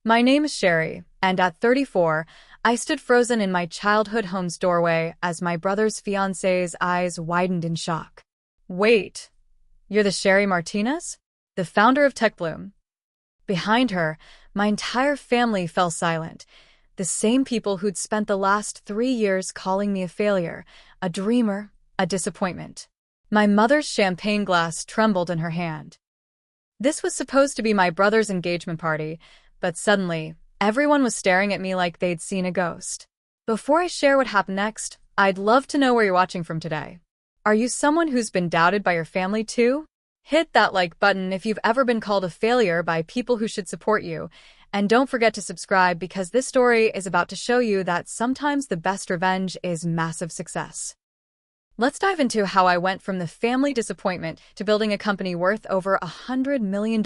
My name is Sherry, and at 34, I stood frozen in my childhood home's doorway as my brother's fiancée's eyes widened in shock. Wait, you're the Sherry Martinez? The founder of TechBloom? Behind her, my entire family fell silent. The same people who'd spent the last 3 years calling me a failure, a dreamer, a disappointment. My mother's champagne glass trembled in her hand. This was supposed to be my brother's engagement party, but suddenly, everyone was staring at me like they'd seen a ghost. Before I share what happened next, I'd love to know where you're watching from today. Are you someone who's been doubted by your family too? Hit that like button if you've ever been called a failure by people who should support you. And don't forget to subscribe because this story is about to show you that sometimes the best revenge is massive success. Let's dive into how I went from the family disappointment to building a company worth over $100 million,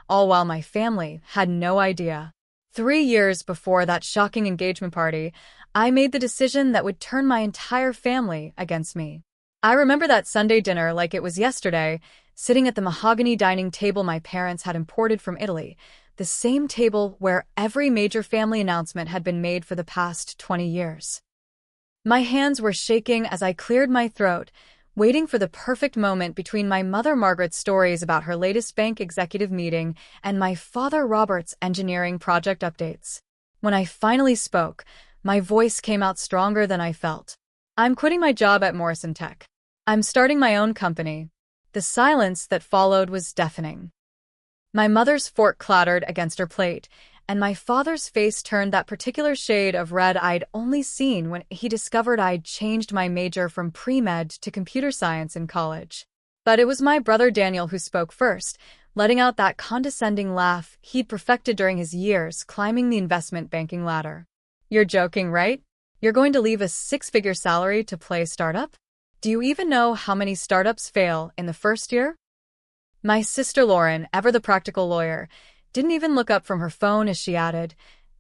all while my family had no idea. 3 years before that shocking engagement party, I made the decision that would turn my entire family against me. I remember that Sunday dinner like it was yesterday, sitting at the mahogany dining table my parents had imported from Italy, the same table where every major family announcement had been made for the past 20 years. My hands were shaking as I cleared my throat, waiting for the perfect moment between my mother Margaret's stories about her latest bank executive meeting and my father Robert's engineering project updates. When I finally spoke, my voice came out stronger than I felt. I'm quitting my job at Morrison Tech. I'm starting my own company. The silence that followed was deafening. My mother's fork clattered against her plate, and my father's face turned that particular shade of red I'd only seen when he discovered I'd changed my major from pre-med to computer science in college. But it was my brother Daniel who spoke first, letting out that condescending laugh he'd perfected during his years climbing the investment banking ladder. You're joking, right? You're going to leave a six-figure salary to play startup? Do you even know how many startups fail in the first year? My sister Lauren, ever the practical lawyer, didn't even look up from her phone as she added,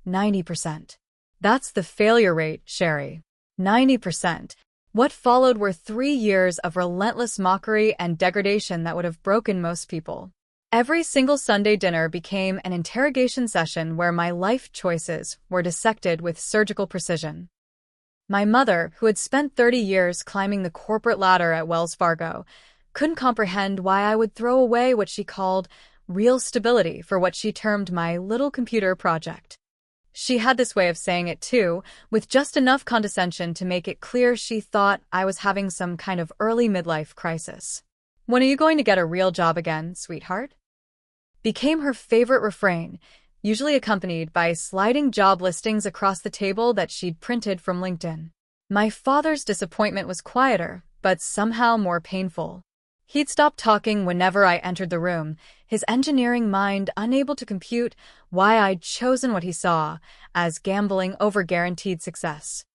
90%. That's the failure rate, Sherry. 90%. What followed were 3 years of relentless mockery and degradation that would have broken most people. Every single Sunday dinner became an interrogation session where my life choices were dissected with surgical precision. My mother, who had spent 30 years climbing the corporate ladder at Wells Fargo, couldn't comprehend why I would throw away what she called real stability for what she termed my little computer project. She had this way of saying it too, with just enough condescension to make it clear she thought I was having some kind of early midlife crisis. "When are you going to get a real job again, sweetheart?" became her favorite refrain, usually accompanied by sliding job listings across the table that she'd printed from LinkedIn. My father's disappointment was quieter, but somehow more painful. He'd stop talking whenever I entered the room, his engineering mind unable to compute why I'd chosen what he saw as gambling over guaranteed success.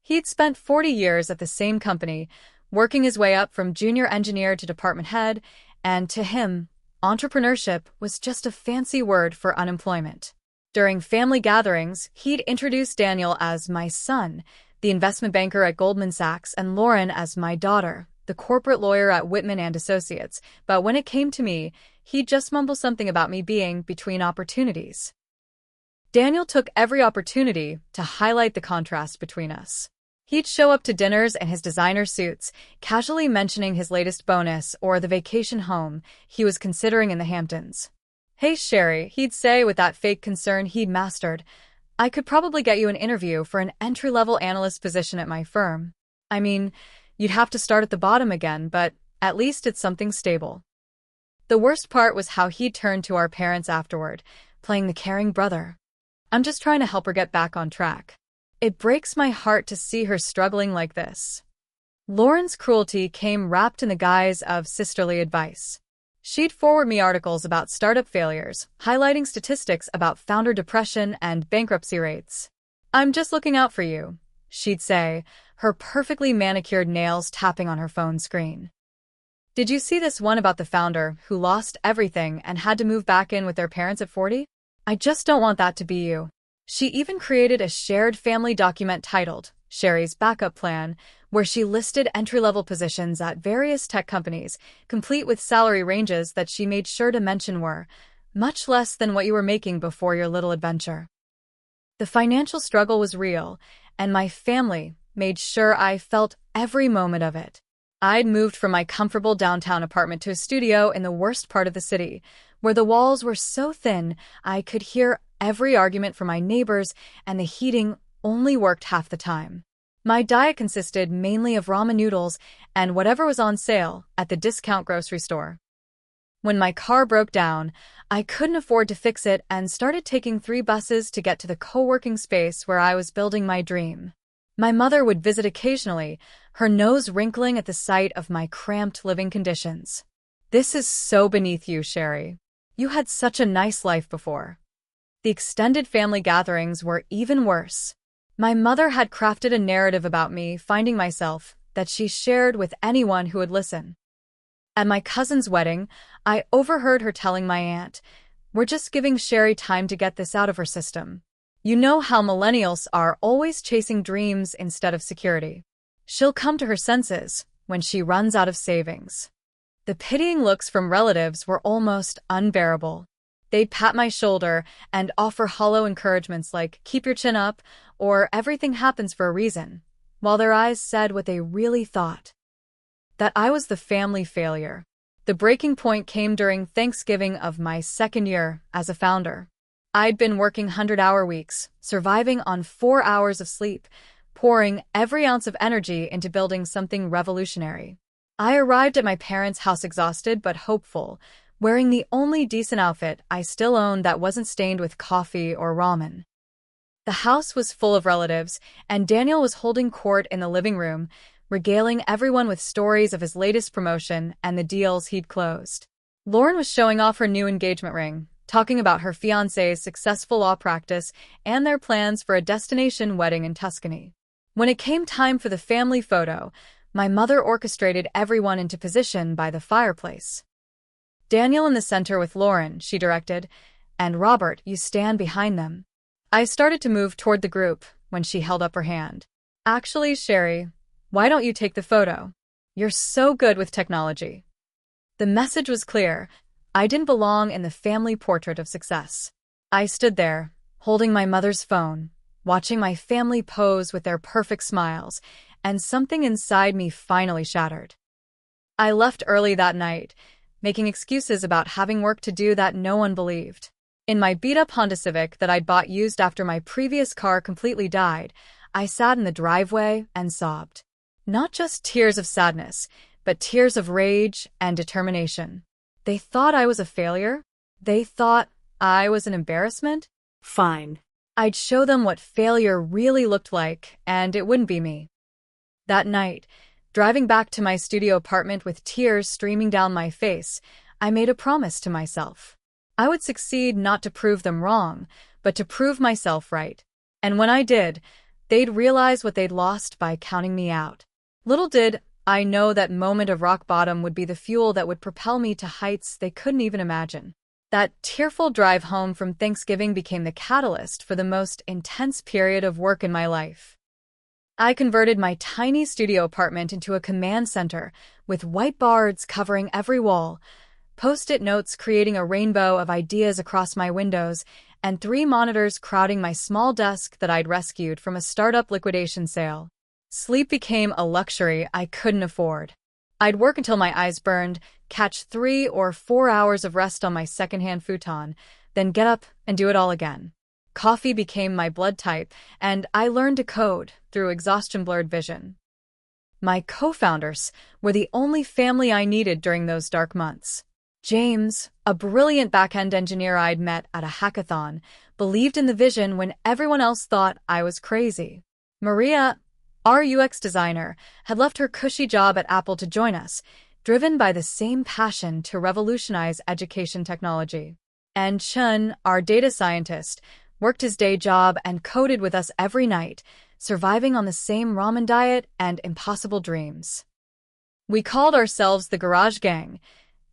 He'd spent 40 years at the same company, working his way up from junior engineer to department head, and to him, entrepreneurship was just a fancy word for unemployment. During family gatherings, he'd introduce Daniel as my son, the investment banker at Goldman Sachs, and Lauren as my daughter, the corporate lawyer at Whitman and Associates, but when it came to me, he'd just mumble something about me being between opportunities. Daniel took every opportunity to highlight the contrast between us. He'd show up to dinners in his designer suits, casually mentioning his latest bonus or the vacation home he was considering in the Hamptons. "Hey, Sherry," he'd say with that fake concern he'd mastered, "I could probably get you an interview for an entry-level analyst position at my firm. I mean, you'd have to start at the bottom again, but at least it's something stable." The worst part was how he turned to our parents afterward, playing the caring brother. "I'm just trying to help her get back on track. It breaks my heart to see her struggling like this." Lauren's cruelty came wrapped in the guise of sisterly advice. She'd forward me articles about startup failures, highlighting statistics about founder depression and bankruptcy rates. "I'm just looking out for you," she'd say, her perfectly manicured nails tapping on her phone screen. "Did you see this one about the founder who lost everything and had to move back in with their parents at 40? I just don't want that to be you." She even created a shared family document titled Sherry's Backup Plan, where she listed entry-level positions at various tech companies, complete with salary ranges that she made sure to mention were much less than what you were making before your little adventure. The financial struggle was real, and my family made sure I felt every moment of it. I'd moved from my comfortable downtown apartment to a studio in the worst part of the city, where the walls were so thin I could hear every argument from my neighbors and the heating only worked half the time. My diet consisted mainly of ramen noodles and whatever was on sale at the discount grocery store. When my car broke down, I couldn't afford to fix it and started taking 3 buses to get to the co-working space where I was building my dream. My mother would visit occasionally, her nose wrinkling at the sight of my cramped living conditions. "This is so beneath you, Sherry. You had such a nice life before." The extended family gatherings were even worse. My mother had crafted a narrative about me finding myself that she shared with anyone who would listen. At my cousin's wedding, I overheard her telling my aunt, "We're just giving Sherry time to get this out of her system. You know how millennials are always chasing dreams instead of security. She'll come to her senses when she runs out of savings." The pitying looks from relatives were almost unbearable. They'd pat my shoulder and offer hollow encouragements like, "Keep your chin up," or "Everything happens for a reason," while their eyes said what they really thought. That I was the family failure. The breaking point came during Thanksgiving of my second year as a founder. I'd been working 100-hour weeks, surviving on 4 hours of sleep, pouring every ounce of energy into building something revolutionary. I arrived at my parents' house exhausted but hopeful, wearing the only decent outfit I still owned that wasn't stained with coffee or ramen. The house was full of relatives, and Daniel was holding court in the living room, regaling everyone with stories of his latest promotion and the deals he'd closed. Lauren was showing off her new engagement ring, talking about her fiancé's successful law practice and their plans for a destination wedding in Tuscany. When it came time for the family photo, my mother orchestrated everyone into position by the fireplace. "Daniel in the center with Lauren," she directed, "and Robert, you stand behind them." I started to move toward the group when she held up her hand. "Actually, Sherry, why don't you take the photo? You're so good with technology." The message was clear. I didn't belong in the family portrait of success. I stood there, holding my mother's phone, watching my family pose with their perfect smiles, and something inside me finally shattered. I left early that night, making excuses about having work to do that no one believed. In my beat-up Honda Civic that I'd bought used after my previous car completely died, I sat in the driveway and sobbed. Not just tears of sadness, but tears of rage and determination. They thought I was a failure? They thought I was an embarrassment? Fine. I'd show them what failure really looked like, and it wouldn't be me. That night, driving back to my studio apartment with tears streaming down my face, I made a promise to myself. I would succeed not to prove them wrong, but to prove myself right. And when I did, they'd realize what they'd lost by counting me out. Little did I know that moment of rock bottom would be the fuel that would propel me to heights they couldn't even imagine. That tearful drive home from Thanksgiving became the catalyst for the most intense period of work in my life. I converted my tiny studio apartment into a command center, with whiteboards covering every wall, Post-it notes creating a rainbow of ideas across my windows, and 3 monitors crowding my small desk that I'd rescued from a startup liquidation sale. Sleep became a luxury I couldn't afford. I'd work until my eyes burned, catch 3 or 4 hours of rest on my secondhand futon, then get up and do it all again. Coffee became my blood type, and I learned to code through exhaustion-blurred vision. My co-founders were the only family I needed during those dark months. James, a brilliant back-end engineer I'd met at a hackathon, believed in the vision when everyone else thought I was crazy. Maria, our UX designer, had left her cushy job at Apple to join us, driven by the same passion to revolutionize education technology. And Chun, our data scientist, worked his day job and coded with us every night, surviving on the same ramen diet and impossible dreams. We called ourselves the Garage Gang,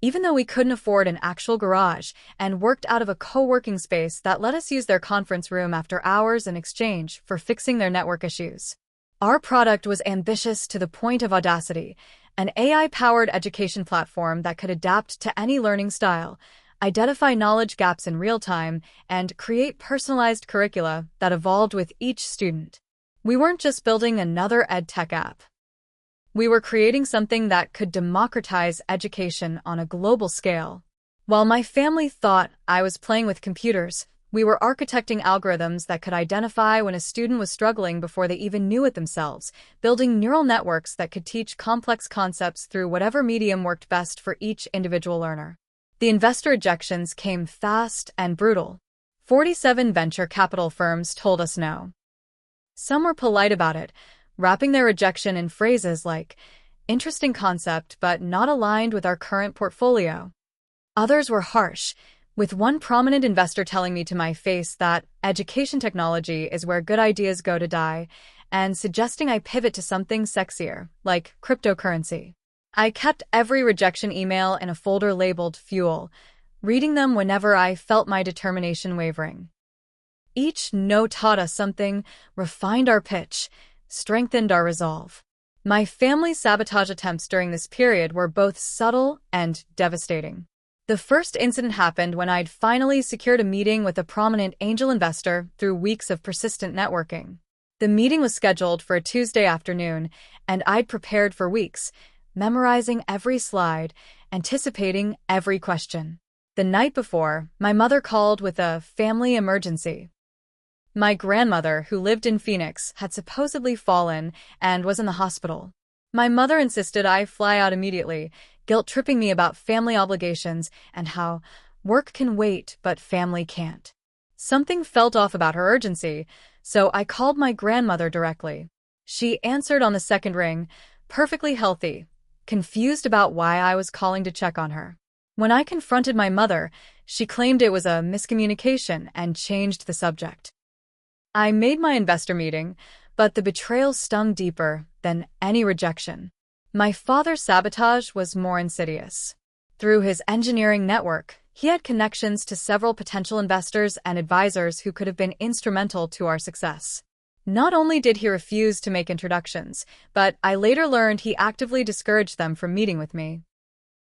even though we couldn't afford an actual garage, and worked out of a co-working space that let us use their conference room after hours in exchange for fixing their network issues. Our product was ambitious to the point of audacity, an AI-powered education platform that could adapt to any learning style, identify knowledge gaps in real time, and create personalized curricula that evolved with each student. We weren't just building another EdTech app. We were creating something that could democratize education on a global scale. While my family thought I was playing with computers, we were architecting algorithms that could identify when a student was struggling before they even knew it themselves, building neural networks that could teach complex concepts through whatever medium worked best for each individual learner. The investor ejections came fast and brutal. 47 venture capital firms told us no. Some were polite about it, wrapping their rejection in phrases like, "Interesting concept, but not aligned with our current portfolio." Others were harsh, with one prominent investor telling me to my face that education technology is where good ideas go to die, and suggesting I pivot to something sexier, like cryptocurrency. I kept every rejection email in a folder labeled Fuel, reading them whenever I felt my determination wavering. Each no taught us something, refined our pitch, strengthened our resolve. My family's sabotage attempts during this period were both subtle and devastating. The first incident happened when I'd finally secured a meeting with a prominent angel investor through weeks of persistent networking. The meeting was scheduled for a Tuesday afternoon, and I'd prepared for weeks, memorizing every slide, anticipating every question. The night before, my mother called with a family emergency. My grandmother, who lived in Phoenix, had supposedly fallen and was in the hospital. My mother insisted I fly out immediately, guilt-tripping me about family obligations and how work can wait but family can't. Something felt off about her urgency, so I called my grandmother directly. She answered on the second ring, perfectly healthy, confused about why I was calling to check on her. When I confronted my mother, she claimed it was a miscommunication and changed the subject. I made my investor meeting, but the betrayal stung deeper than any rejection. My father's sabotage was more insidious. Through his engineering network, he had connections to several potential investors and advisors who could have been instrumental to our success. Not only did he refuse to make introductions, but I later learned he actively discouraged them from meeting with me.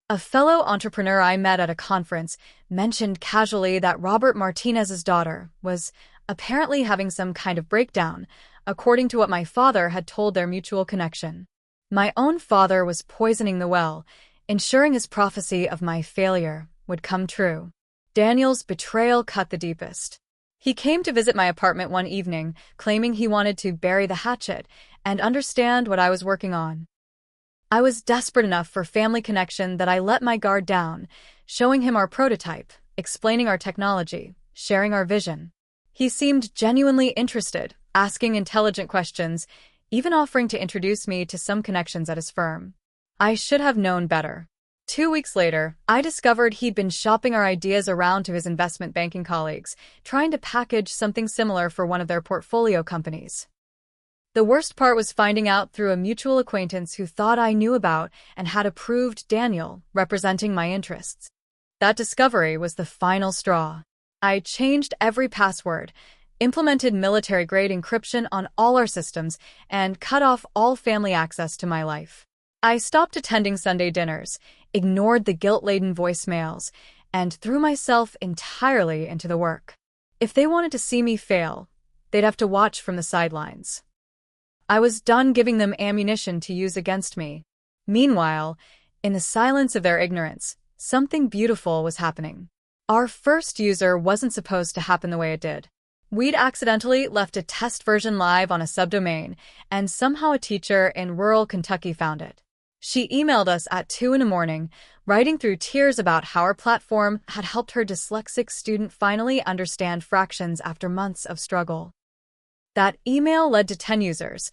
A fellow entrepreneur I met at a conference mentioned casually that Robert Martinez's daughter was apparently having some kind of breakdown, according to what my father had told their mutual connection. My own father was poisoning the well, ensuring his prophecy of my failure would come true. Daniel's betrayal cut the deepest. He came to visit my apartment one evening, claiming he wanted to bury the hatchet and understand what I was working on. I was desperate enough for family connection that I let my guard down, showing him our prototype, explaining our technology, sharing our vision. He seemed genuinely interested, asking intelligent questions, even offering to introduce me to some connections at his firm. I should have known better. 2 weeks later, I discovered he'd been shopping our ideas around to his investment banking colleagues, trying to package something similar for one of their portfolio companies. The worst part was finding out through a mutual acquaintance who thought I knew about and had approved Daniel, representing my interests. That discovery was the final straw. I changed every password, implemented military-grade encryption on all our systems, and cut off all family access to my life. I stopped attending Sunday dinners, ignored the guilt-laden voicemails, and threw myself entirely into the work. If they wanted to see me fail, they'd have to watch from the sidelines. I was done giving them ammunition to use against me. Meanwhile, in the silence of their ignorance, something beautiful was happening. Our first user wasn't supposed to happen the way it did. We'd accidentally left a test version live on a subdomain, and somehow a teacher in rural Kentucky found it. She emailed us at 2 a.m, writing through tears about how our platform had helped her dyslexic student finally understand fractions after months of struggle. That email led to 10 users,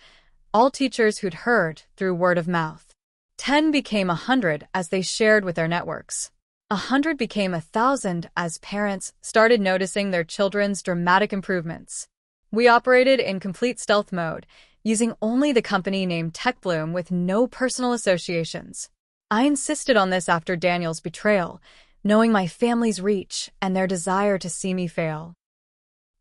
all teachers who'd heard through word of mouth. 10 became 100 as they shared with their networks. 100 became 1,000 as parents started noticing their children's dramatic improvements. We operated in complete stealth mode, using only the company name TechBloom with no personal associations. I insisted on this after Daniel's betrayal, knowing my family's reach and their desire to see me fail.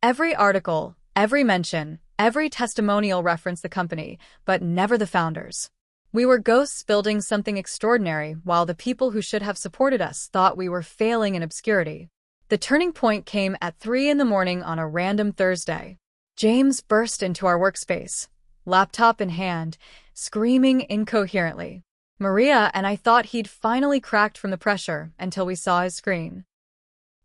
Every article, every mention, every testimonial referenced the company, but never the founders. We were ghosts building something extraordinary, while the people who should have supported us thought we were failing in obscurity. The turning point came at 3 in the morning on a random Thursday. James burst into our workspace, laptop in hand, screaming incoherently. Maria and I thought he'd finally cracked from the pressure until we saw his screen.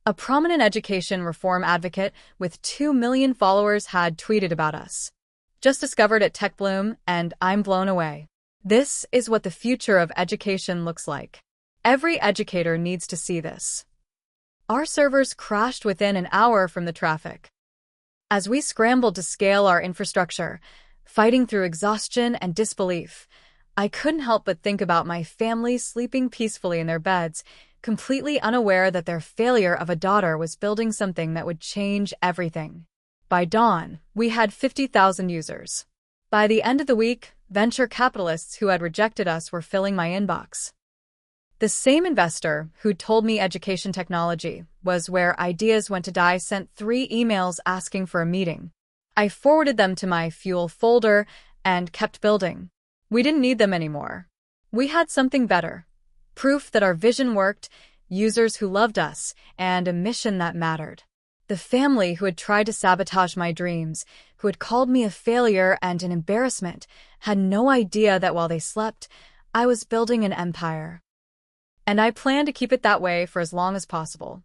A prominent education reform advocate with 2 million followers had tweeted about us. Just discovered at TechBloom, and I'm blown away. This is what the future of education looks like. Every educator needs to see this. Our servers crashed within an hour from the traffic. As we scrambled to scale our infrastructure, fighting through exhaustion and disbelief, I couldn't help but think about my family sleeping peacefully in their beds, completely unaware that their failure of a daughter was building something that would change everything. By dawn, we had 50,000 users. By the end of the week, venture capitalists who had rejected us were filling my inbox. The same investor who told me education technology was where ideas went to die sent 3 emails asking for a meeting. I forwarded them to my fuel folder and kept building. We didn't need them anymore. We had something better. Proof that our vision worked, users who loved us, and a mission that mattered. The family who had tried to sabotage my dreams, who had called me a failure and an embarrassment, had no idea that while they slept, I was building an empire. And I planned to keep it that way for as long as possible.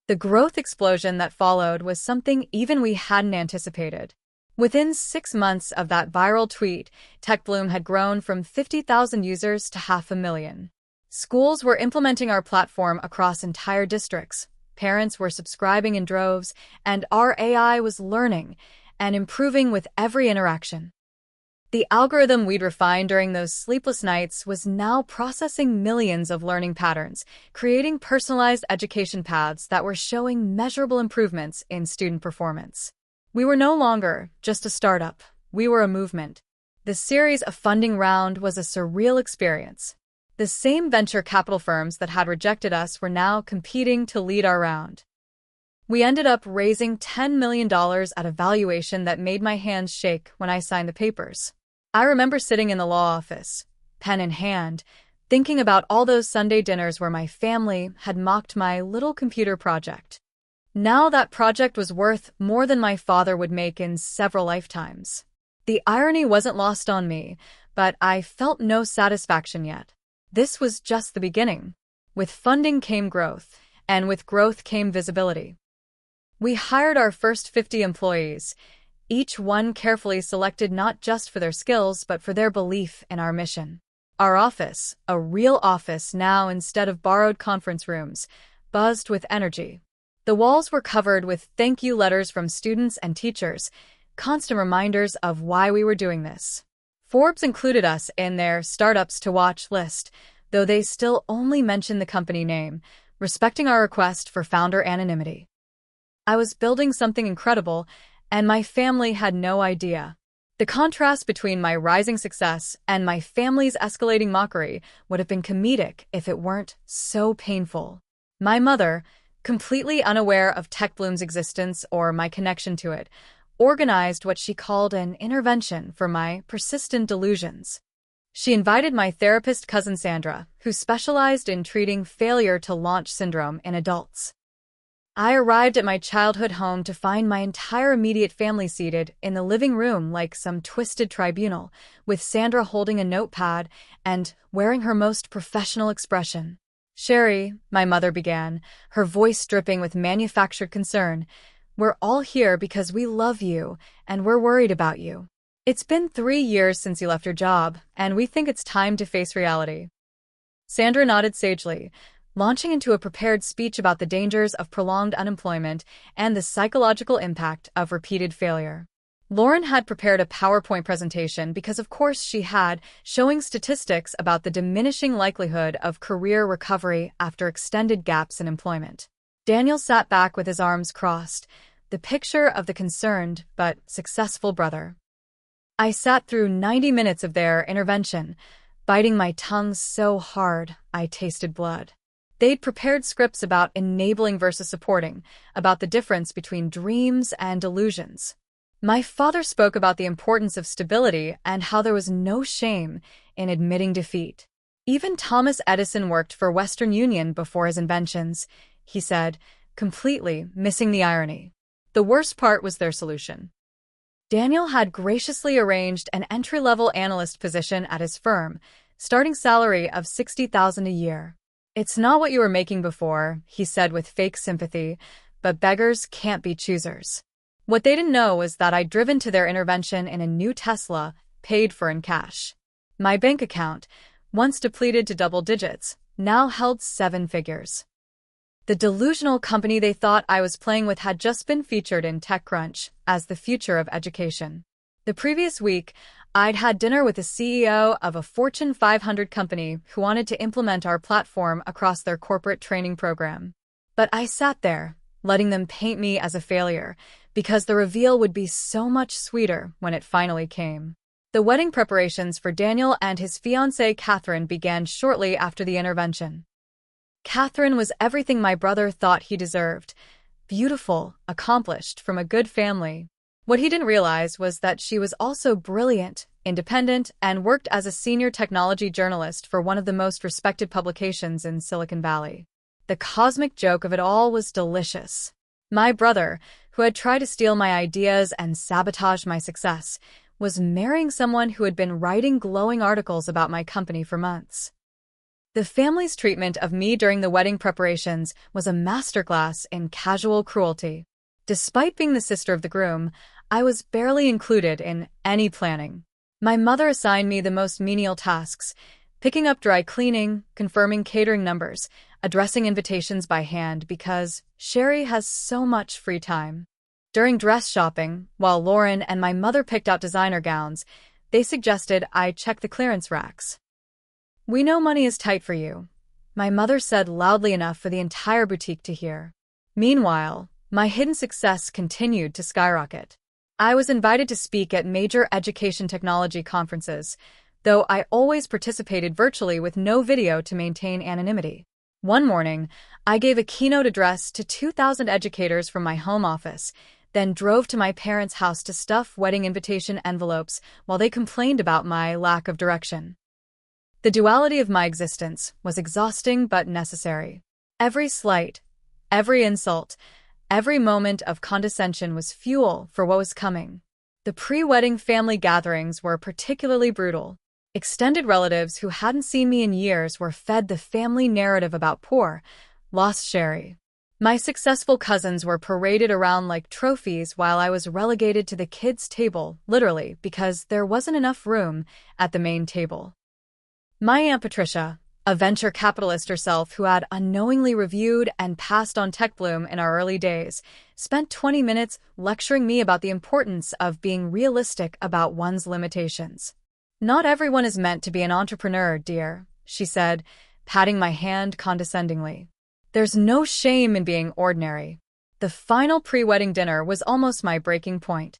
The growth explosion that followed was something even we hadn't anticipated. Within 6 months of that viral tweet, TechBloom had grown from 50,000 users to 500,000. Schools were implementing our platform across entire districts. Parents were subscribing in droves, and our AI was learning and improving with every interaction. The algorithm we'd refined during those sleepless nights was now processing millions of learning patterns, creating personalized education paths that were showing measurable improvements in student performance. We were no longer just a startup. We were a movement. The series of funding round was a surreal experience. The same venture capital firms that had rejected us were now competing to lead our round. We ended up raising $10 million at a valuation that made my hands shake when I signed the papers. I remember sitting in the law office, pen in hand, thinking about all those Sunday dinners where my family had mocked my little computer project. Now that project was worth more than my father would make in several lifetimes. The irony wasn't lost on me, but I felt no satisfaction yet. This was just the beginning. With funding came growth, and with growth came visibility. We hired our first 50 employees, each one carefully selected not just for their skills but for their belief in our mission. Our office, a real office now instead of borrowed conference rooms, buzzed with energy. The walls were covered with thank you letters from students and teachers, constant reminders of why we were doing this. Forbes included us in their Startups to Watch list, though they still only mentioned the company name, respecting our request for founder anonymity. I was building something incredible, and my family had no idea. The contrast between my rising success and my family's escalating mockery would have been comedic if it weren't so painful. My mother, completely unaware of TechBloom's existence or my connection to it, organized what she called an intervention for my persistent delusions. She invited my therapist cousin Sandra, who specialized in treating failure to launch syndrome in adults. I arrived at my childhood home to find my entire immediate family seated in the living room like some twisted tribunal, with Sandra holding a notepad and wearing her most professional expression. "Sherry," my mother began, her voice dripping with manufactured concern, "we're all here because we love you and we're worried about you. It's been 3 years since you left your job, and we think it's time to face reality." Sandra nodded sagely, launching into a prepared speech about the dangers of prolonged unemployment and the psychological impact of repeated failure. Lauren had prepared a PowerPoint presentation because of course she had, showing statistics about the diminishing likelihood of career recovery after extended gaps in employment. Daniel sat back with his arms crossed, the picture of the concerned but successful brother. I sat through 90 minutes of their intervention, biting my tongue so hard I tasted blood. They'd prepared scripts about enabling versus supporting, about the difference between dreams and delusions. My father spoke about the importance of stability and how there was no shame in admitting defeat. Even Thomas Edison worked for Western Union before his inventions, he said, completely missing the irony. The worst part was their solution. Daniel had graciously arranged an entry-level analyst position at his firm, starting salary of $60,000 a year. It's not what you were making before, he said with fake sympathy, but beggars can't be choosers. What they didn't know was that I'd driven to their intervention in a new Tesla, paid for in cash. My bank account, once depleted to double digits, now held 7 figures. The delusional company they thought I was playing with had just been featured in TechCrunch as the future of education. The previous week, I'd had dinner with the CEO of a Fortune 500 company who wanted to implement our platform across their corporate training program. But I sat there, letting them paint me as a failure, because the reveal would be so much sweeter when it finally came. The wedding preparations for Daniel and his fiancée Catherine began shortly after the intervention. Catherine was everything my brother thought he deserved. Beautiful, accomplished, from a good family. What he didn't realize was that she was also brilliant, independent, and worked as a senior technology journalist for one of the most respected publications in Silicon Valley. The cosmic joke of it all was delicious. My brother, who had tried to steal my ideas and sabotage my success, was marrying someone who had been writing glowing articles about my company for months. The family's treatment of me during the wedding preparations was a masterclass in casual cruelty. Despite being the sister of the groom, I was barely included in any planning. My mother assigned me the most menial tasks, picking up dry cleaning, confirming catering numbers, addressing invitations by hand because Sherry has so much free time. During dress shopping, while Lauren and my mother picked out designer gowns, they suggested I check the clearance racks. "We know money is tight for you," my mother said loudly enough for the entire boutique to hear. Meanwhile, my hidden success continued to skyrocket. I was invited to speak at major education technology conferences, though I always participated virtually with no video to maintain anonymity. One morning, I gave a keynote address to 2,000 educators from my home office, then drove to my parents' house to stuff wedding invitation envelopes while they complained about my lack of direction. The duality of my existence was exhausting but necessary. Every slight, every insult, every moment of condescension was fuel for what was coming. The pre-wedding family gatherings were particularly brutal. Extended relatives who hadn't seen me in years were fed the family narrative about poor, lost Sherry. My successful cousins were paraded around like trophies while I was relegated to the kids' table, literally, because there wasn't enough room at the main table. My Aunt Patricia, a venture capitalist herself who had unknowingly reviewed and passed on TechBloom in our early days, spent 20 minutes lecturing me about the importance of being realistic about one's limitations. "Not everyone is meant to be an entrepreneur, dear," she said, patting my hand condescendingly. "There's no shame in being ordinary." The final pre-wedding dinner was almost my breaking point.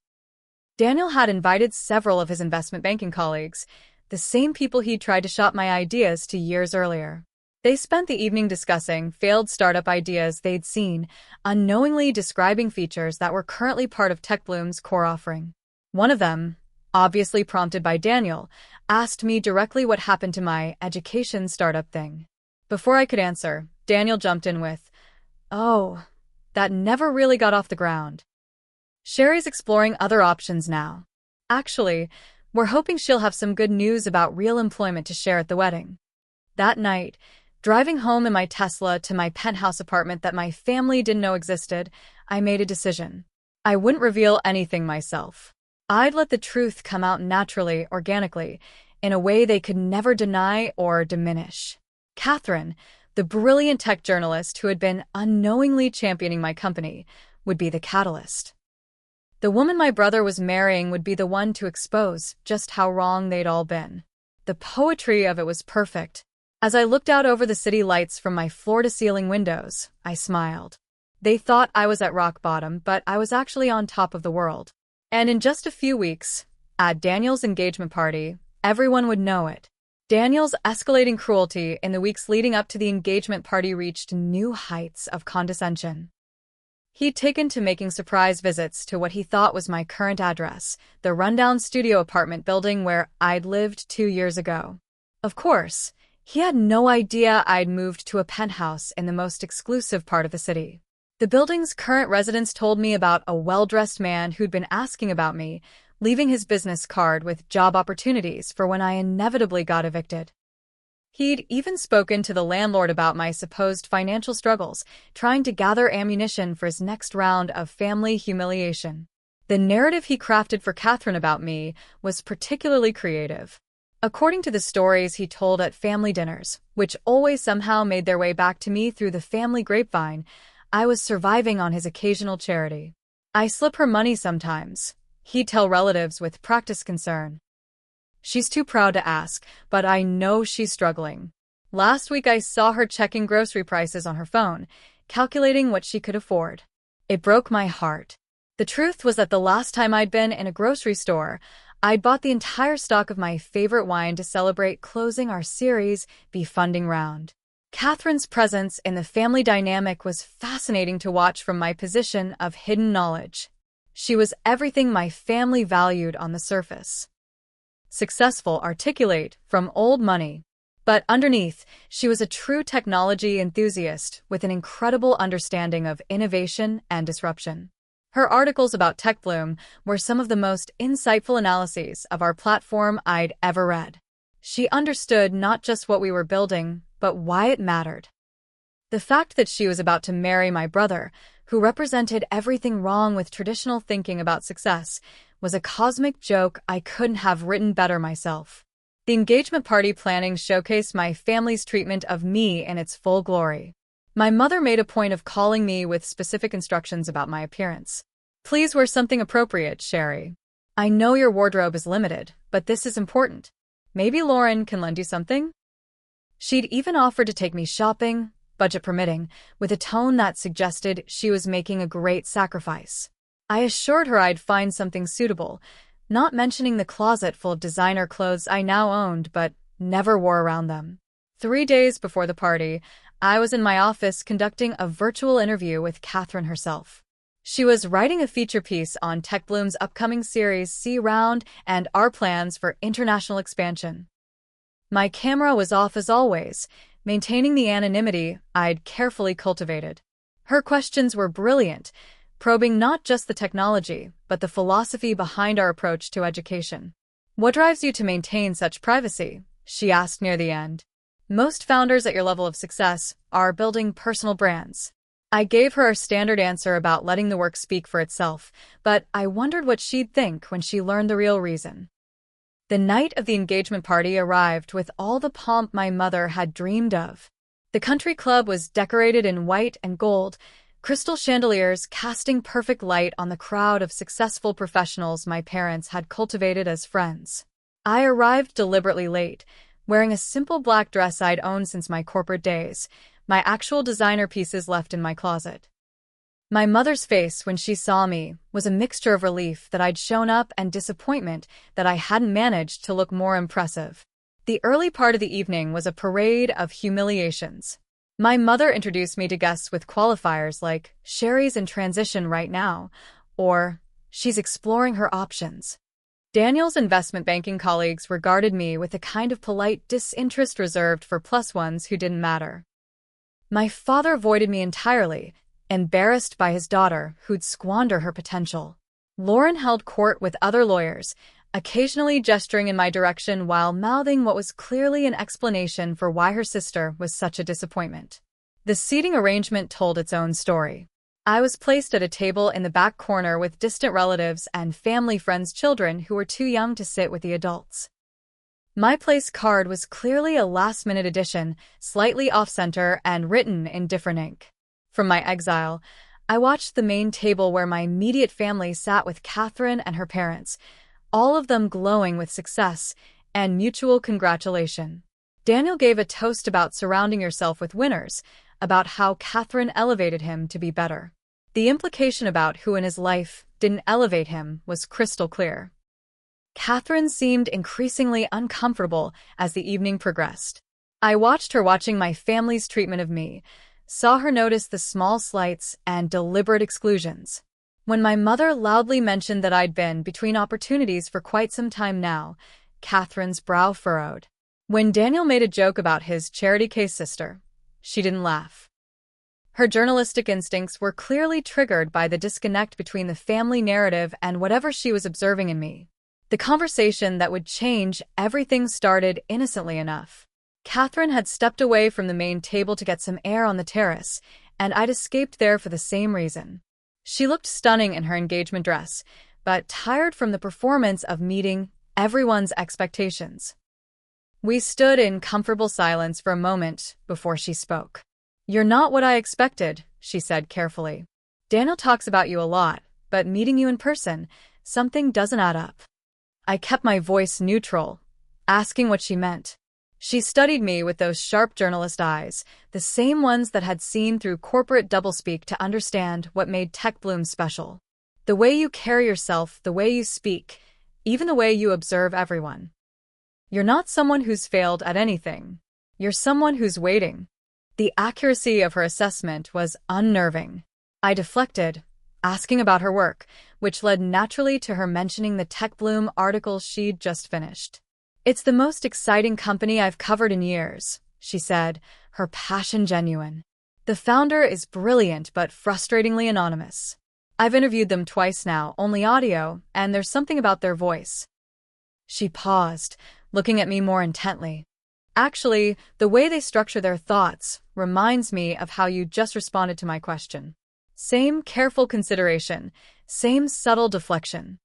Daniel had invited several of his investment banking colleagues, the same people he'd tried to shop my ideas to years earlier. They spent the evening discussing failed startup ideas they'd seen, unknowingly describing features that were currently part of TechBloom's core offering. One of them, obviously prompted by Daniel, asked me directly what happened to my education startup thing. Before I could answer, Daniel jumped in with, "Oh, that never really got off the ground. Sherry's exploring other options now. Actually, we're hoping she'll have some good news about real employment to share at the wedding." That night, driving home in my Tesla to my penthouse apartment that my family didn't know existed, I made a decision. I wouldn't reveal anything myself. I'd let the truth come out naturally, organically, in a way they could never deny or diminish. Catherine, the brilliant tech journalist who had been unknowingly championing my company, would be the catalyst. The woman my brother was marrying would be the one to expose just how wrong they'd all been. The poetry of it was perfect. As I looked out over the city lights from my floor-to-ceiling windows, I smiled. They thought I was at rock bottom, but I was actually on top of the world. And in just a few weeks, at Daniel's engagement party, everyone would know it. Daniel's escalating cruelty in the weeks leading up to the engagement party reached new heights of condescension. He'd taken to making surprise visits to what he thought was my current address, the rundown studio apartment building where I'd lived 2 years ago. Of course, he had no idea I'd moved to a penthouse in the most exclusive part of the city. The building's current residents told me about a well-dressed man who'd been asking about me, leaving his business card with job opportunities for when I inevitably got evicted. He'd even spoken to the landlord about my supposed financial struggles, trying to gather ammunition for his next round of family humiliation. The narrative he crafted for Catherine about me was particularly creative. According to the stories he told at family dinners, which always somehow made their way back to me through the family grapevine, I was surviving on his occasional charity. I slip her money sometimes, he'd tell relatives with practiced concern. She's too proud to ask, but I know she's struggling. Last week I saw her checking grocery prices on her phone, calculating what she could afford. It broke my heart. The truth was that the last time I'd been in a grocery store, I'd bought the entire stock of my favorite wine to celebrate closing our series B funding round. Catherine's presence in the family dynamic was fascinating to watch from my position of hidden knowledge. She was everything my family valued on the surface. Successful, articulate, from old money. But underneath, she was a true technology enthusiast with an incredible understanding of innovation and disruption. Her articles about TechBloom were some of the most insightful analyses of our platform I'd ever read. She understood not just what we were building, but why it mattered. The fact that she was about to marry my brother, who represented everything wrong with traditional thinking about success, was a cosmic joke I couldn't have written better myself. The engagement party planning showcased my family's treatment of me in its full glory. My mother made a point of calling me with specific instructions about my appearance. Please wear something appropriate, Sherry. I know your wardrobe is limited, but this is important. Maybe Lauren can lend you something? She'd even offered to take me shopping, budget permitting, with a tone that suggested she was making a great sacrifice. I assured her I'd find something suitable, not mentioning the closet full of designer clothes I now owned but never wore around them. 3 days before the party, I was in my office conducting a virtual interview with Catherine herself. She was writing a feature piece on TechBloom's upcoming Series C round and our plans for international expansion. My camera was off as always, maintaining the anonymity I'd carefully cultivated. Her questions were brilliant, probing not just the technology, but the philosophy behind our approach to education. What drives you to maintain such privacy? She asked near the end. Most founders at your level of success are building personal brands. I gave her a standard answer about letting the work speak for itself, but I wondered what she'd think when she learned the real reason. The night of the engagement party arrived with all the pomp my mother had dreamed of. The country club was decorated in white and gold, crystal chandeliers casting perfect light on the crowd of successful professionals my parents had cultivated as friends. I arrived deliberately late, wearing a simple black dress I'd owned since my corporate days, my actual designer pieces left in my closet. My mother's face when she saw me was a mixture of relief that I'd shown up and disappointment that I hadn't managed to look more impressive. The early part of the evening was a parade of humiliations. My mother introduced me to guests with qualifiers like, "Sherry's in transition right now," or, "She's exploring her options." Daniel's investment banking colleagues regarded me with a kind of polite disinterest reserved for plus ones who didn't matter. My father avoided me entirely, embarrassed by his daughter who'd squander her potential. Lauren held court with other lawyers, occasionally gesturing in my direction while mouthing what was clearly an explanation for why her sister was such a disappointment. The seating arrangement told its own story. I was placed at a table in the back corner with distant relatives and family friends' children who were too young to sit with the adults. My place card was clearly a last-minute addition, slightly off-center and written in different ink. From my exile, I watched the main table where my immediate family sat with Catherine and her parents, all of them glowing with success and mutual congratulation. Daniel gave a toast about surrounding yourself with winners, about how Catherine elevated him to be better. The implication about who in his life didn't elevate him was crystal clear. Catherine seemed increasingly uncomfortable as the evening progressed. I watched her watching my family's treatment of me, saw her notice the small slights and deliberate exclusions. When my mother loudly mentioned that I'd been between opportunities for quite some time now, Catherine's brow furrowed. When Daniel made a joke about his charity case sister, she didn't laugh. Her journalistic instincts were clearly triggered by the disconnect between the family narrative and whatever she was observing in me. The conversation that would change everything started innocently enough. Catherine had stepped away from the main table to get some air on the terrace, and I'd escaped there for the same reason. She looked stunning in her engagement dress, but tired from the performance of meeting everyone's expectations. We stood in comfortable silence for a moment before she spoke. "You're not what I expected," she said carefully. "Daniel talks about you a lot, but meeting you in person, something doesn't add up." I kept my voice neutral, asking what she meant. She studied me with those sharp journalist eyes, the same ones that had seen through corporate doublespeak to understand what made Tech Bloom special. The way you carry yourself, the way you speak, even the way you observe everyone. You're not someone who's failed at anything. You're someone who's waiting. The accuracy of her assessment was unnerving. I deflected, asking about her work, which led naturally to her mentioning the Tech Bloom article she'd just finished. "It's the most exciting company I've covered in years," she said, her passion genuine. "The founder is brilliant but frustratingly anonymous. I've interviewed them twice now, only audio, and there's something about their voice." She paused, looking at me more intently. "Actually, the way they structure their thoughts reminds me of how you just responded to my question. Same careful consideration, same subtle deflection."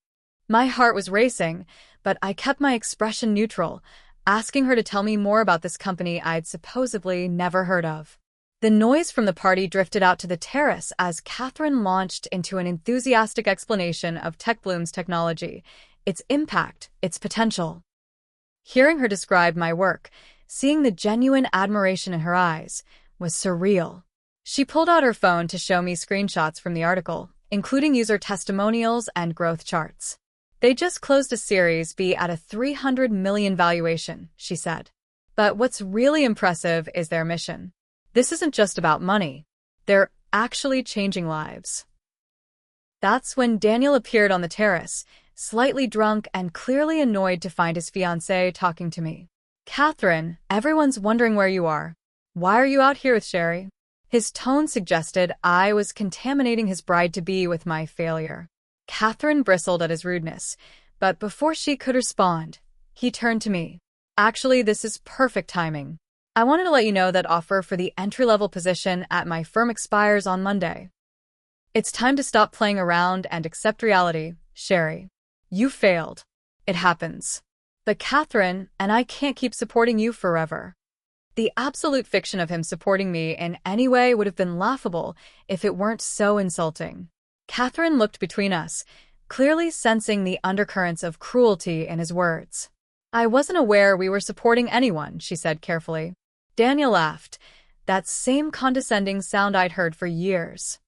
My heart was racing, but I kept my expression neutral, asking her to tell me more about this company I'd supposedly never heard of. The noise from the party drifted out to the terrace as Catherine launched into an enthusiastic explanation of Tech Bloom's technology, its impact, its potential. Hearing her describe my work, seeing the genuine admiration in her eyes, was surreal. She pulled out her phone to show me screenshots from the article, including user testimonials and growth charts. "They just closed a Series B at a $300 million valuation," she said. "But what's really impressive is their mission. This isn't just about money. They're actually changing lives." That's when Daniel appeared on the terrace, slightly drunk and clearly annoyed to find his fiancée talking to me. "Catherine, everyone's wondering where you are. Why are you out here with Sherry?" His tone suggested I was contaminating his bride-to-be with my failure. Catherine bristled at his rudeness, but before she could respond, he turned to me. "Actually, this is perfect timing. I wanted to let you know that offer for the entry-level position at my firm expires on Monday. It's time to stop playing around and accept reality, Sherry. You failed. It happens. But Catherine and I can't keep supporting you forever." The absolute fiction of him supporting me in any way would have been laughable if it weren't so insulting. Catherine looked between us, clearly sensing the undercurrents of cruelty in his words. "I wasn't aware we were supporting anyone," she said carefully. Daniel laughed, that same condescending sound I'd heard for years.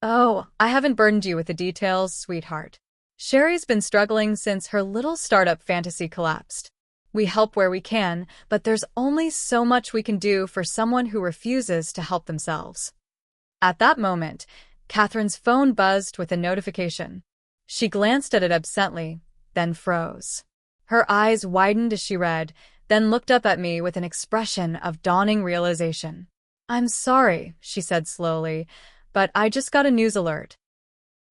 "Oh, I haven't burdened you with the details, sweetheart. Sherry's been struggling since her little startup fantasy collapsed. We help where we can, but there's only so much we can do for someone who refuses to help themselves." At that moment, Catherine's phone buzzed with a notification. She glanced at it absently, then froze. Her eyes widened as she read, then looked up at me with an expression of dawning realization. "I'm sorry," she said slowly, "but I just got a news alert.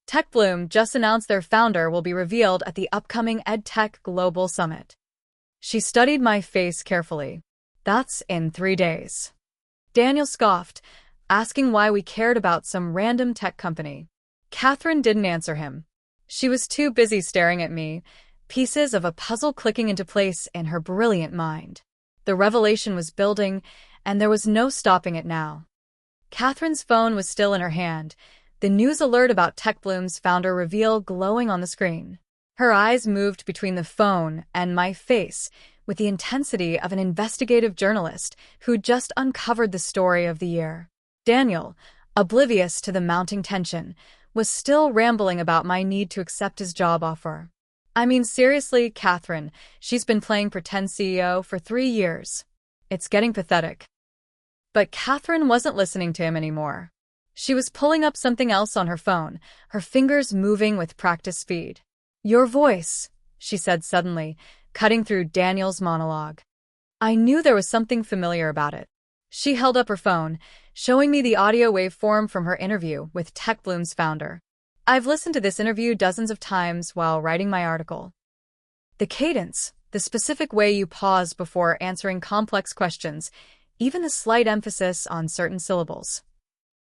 Tech Bloom just announced their founder will be revealed at the upcoming EdTech Global Summit." She studied my face carefully. "That's in 3 days." Daniel scoffed, asking why we cared about some random tech company. Catherine didn't answer him. She was too busy staring at me, pieces of a puzzle clicking into place in her brilliant mind. The revelation was building, and there was no stopping it now. Catherine's phone was still in her hand, the news alert about Tech Bloom's founder reveal glowing on the screen. Her eyes moved between the phone and my face with the intensity of an investigative journalist who'd just uncovered the story of the year. Daniel, oblivious to the mounting tension, was still rambling about my need to accept his job offer. "I mean, seriously, Catherine, she's been playing pretend CEO for 3 years. It's getting pathetic." But Catherine wasn't listening to him anymore. She was pulling up something else on her phone, her fingers moving with practice speed. "Your voice," she said suddenly, cutting through Daniel's monologue. I knew there was something familiar about it. She held up her phone, showing me the audio waveform from her interview with TechBloom's founder. I've listened to this interview dozens of times while writing my article. The cadence, the specific way you pause before answering complex questions, even the slight emphasis on certain syllables.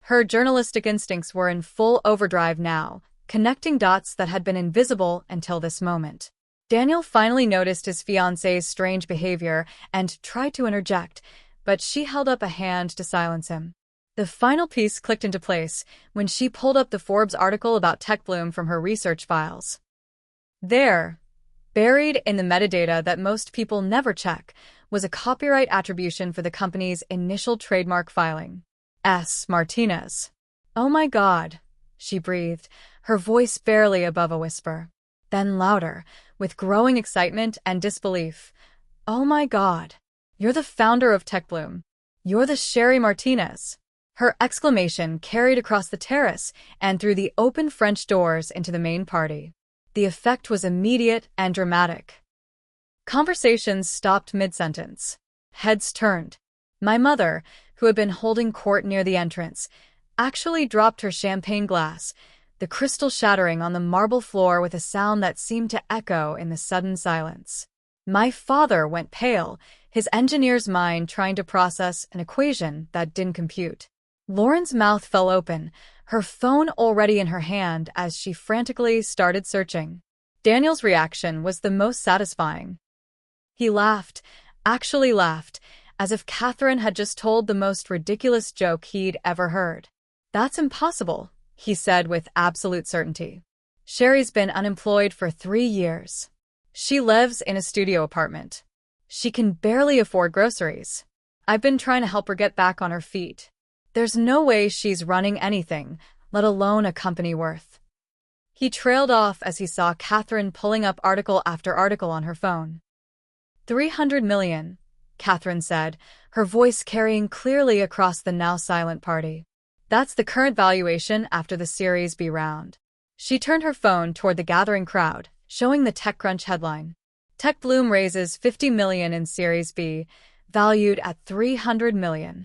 Her journalistic instincts were in full overdrive now, connecting dots that had been invisible until this moment. Daniel finally noticed his fiancée's strange behavior and tried to interject, but she held up a hand to silence him. The final piece clicked into place when she pulled up the Forbes article about TechBloom from her research files. There, buried in the metadata that most people never check, was a copyright attribution for the company's initial trademark filing. S. Martinez. "Oh my God," she breathed, her voice barely above a whisper. Then louder, with growing excitement and disbelief. "Oh my God. You're the founder of TechBloom. You're the Sherry Martinez." Her exclamation carried across the terrace and through the open French doors into the main party. The effect was immediate and dramatic. Conversations stopped mid-sentence. Heads turned. My mother, who had been holding court near the entrance, actually dropped her champagne glass, the crystal shattering on the marble floor with a sound that seemed to echo in the sudden silence. My father went pale, his engineer's mind trying to process an equation that didn't compute. Lauren's mouth fell open, her phone already in her hand as she frantically started searching. Daniel's reaction was the most satisfying. He laughed, actually laughed, as if Catherine had just told the most ridiculous joke he'd ever heard. "That's impossible," he said with absolute certainty. "Sherry's been unemployed for 3 years. She lives in a studio apartment. She can barely afford groceries. I've been trying to help her get back on her feet. There's no way she's running anything, let alone a company worth." He trailed off as he saw Catherine pulling up article after article on her phone. "300 million, Catherine said, her voice carrying clearly across the now silent party. "That's the current valuation after the Series B round." She turned her phone toward the gathering crowd, showing the TechCrunch headline. TechBloom raises $50 million in Series B, valued at $300 million.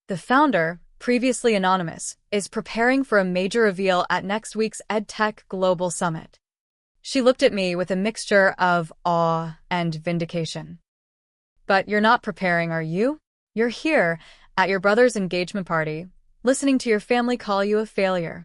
The founder, previously anonymous, is preparing for a major reveal at next week's EdTech Global Summit. She looked at me with a mixture of awe and vindication. "But you're not preparing, are you? You're here, at your brother's engagement party, listening to your family call you a failure."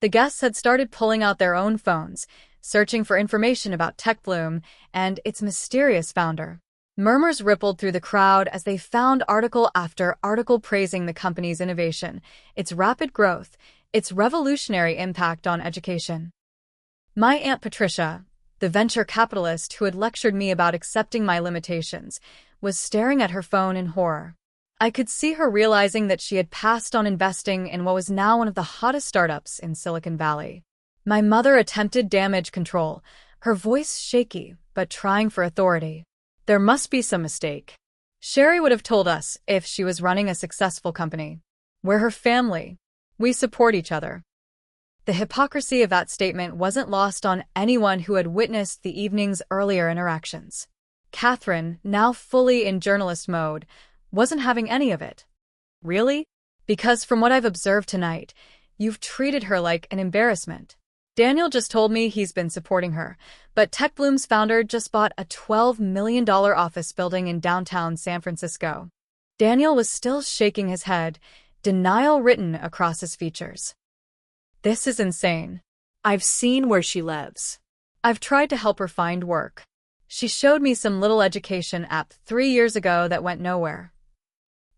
The guests had started pulling out their own phones, searching for information about TechBloom and its mysterious founder. Murmurs rippled through the crowd as they found article after article praising the company's innovation, its rapid growth, its revolutionary impact on education. My Aunt Patricia, the venture capitalist who had lectured me about accepting my limitations, was staring at her phone in horror. I could see her realizing that she had passed on investing in what was now one of the hottest startups in Silicon Valley. My mother attempted damage control, her voice shaky but trying for authority. "There must be some mistake. Sherry would have told us if she was running a successful company. We're her family. We support each other." The hypocrisy of that statement wasn't lost on anyone who had witnessed the evening's earlier interactions. Catherine, now fully in journalist mode, wasn't having any of it. "Really? Because from what I've observed tonight, you've treated her like an embarrassment. Daniel just told me he's been supporting her, but TechBloom's founder just bought a $12 million office building in downtown San Francisco." Daniel was still shaking his head, denial written across his features. "This is insane. I've seen where she lives. I've tried to help her find work. She showed me some little education app 3 years ago that went nowhere."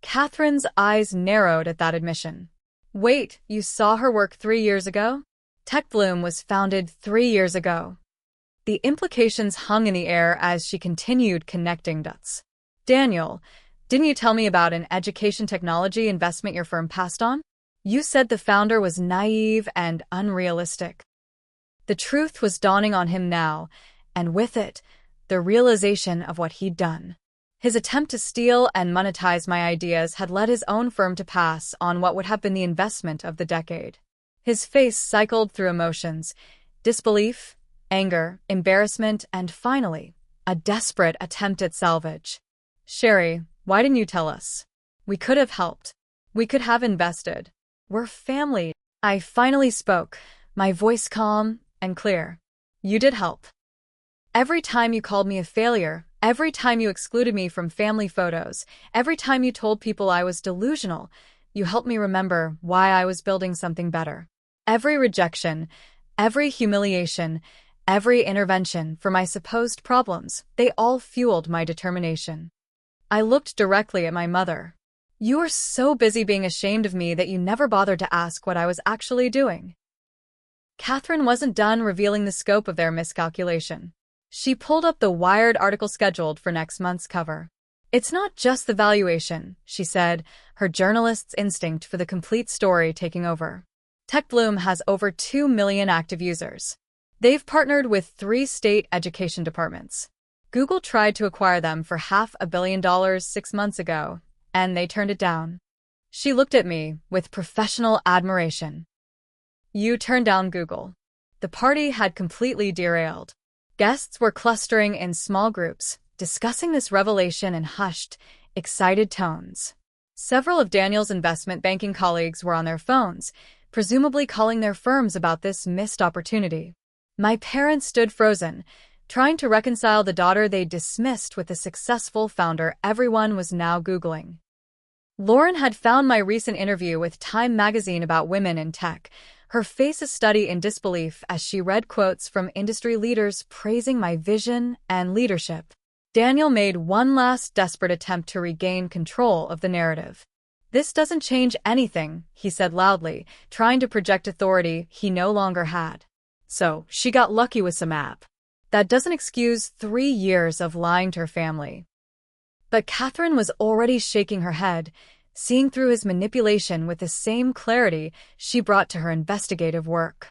Catherine's eyes narrowed at that admission. "Wait, you saw her work 3 years ago? TechBloom was founded 3 years ago." The implications hung in the air as she continued connecting dots. "Daniel, didn't you tell me about an education technology investment your firm passed on? You said the founder was naive and unrealistic." The truth was dawning on him now, and with it, the realization of what he'd done. His attempt to steal and monetize my ideas had led his own firm to pass on what would have been the investment of the decade. His face cycled through emotions: disbelief, anger, embarrassment, and finally, a desperate attempt at salvage. Sherry, why didn't you tell us? We could have helped. We could have invested. We're family. I finally spoke, my voice calm and clear. You did help. Every time you called me a failure, every time you excluded me from family photos, every time you told people I was delusional, you helped me remember why I was building something better. Every rejection, every humiliation, every intervention for my supposed problems, they all fueled my determination. I looked directly at my mother. You were so busy being ashamed of me that you never bothered to ask what I was actually doing. Catherine wasn't done revealing the scope of their miscalculation. She pulled up the Wired article scheduled for next month's cover. It's not just the valuation, she said, her journalist's instinct for the complete story taking over. TechBloom has over 2 million active users. They've partnered with 3 state education departments. Google tried to acquire them for $500 million 6 months ago, and they turned it down. She looked at me with professional admiration. You turned down Google. The party had completely derailed. Guests were clustering in small groups, discussing this revelation in hushed, excited tones. Several of Daniel's investment banking colleagues were on their phones, presumably calling their firms about this missed opportunity. My parents stood frozen, trying to reconcile the daughter they dismissed with the successful founder everyone was now Googling. Lauren had found my recent interview with Time magazine about women in tech, her face a study in disbelief as she read quotes from industry leaders praising my vision and leadership. Daniel made one last desperate attempt to regain control of the narrative. This doesn't change anything, he said loudly, trying to project authority he no longer had. So, she got lucky with some app. That doesn't excuse 3 years of lying to her family. But Catherine was already shaking her head, seeing through his manipulation with the same clarity she brought to her investigative work.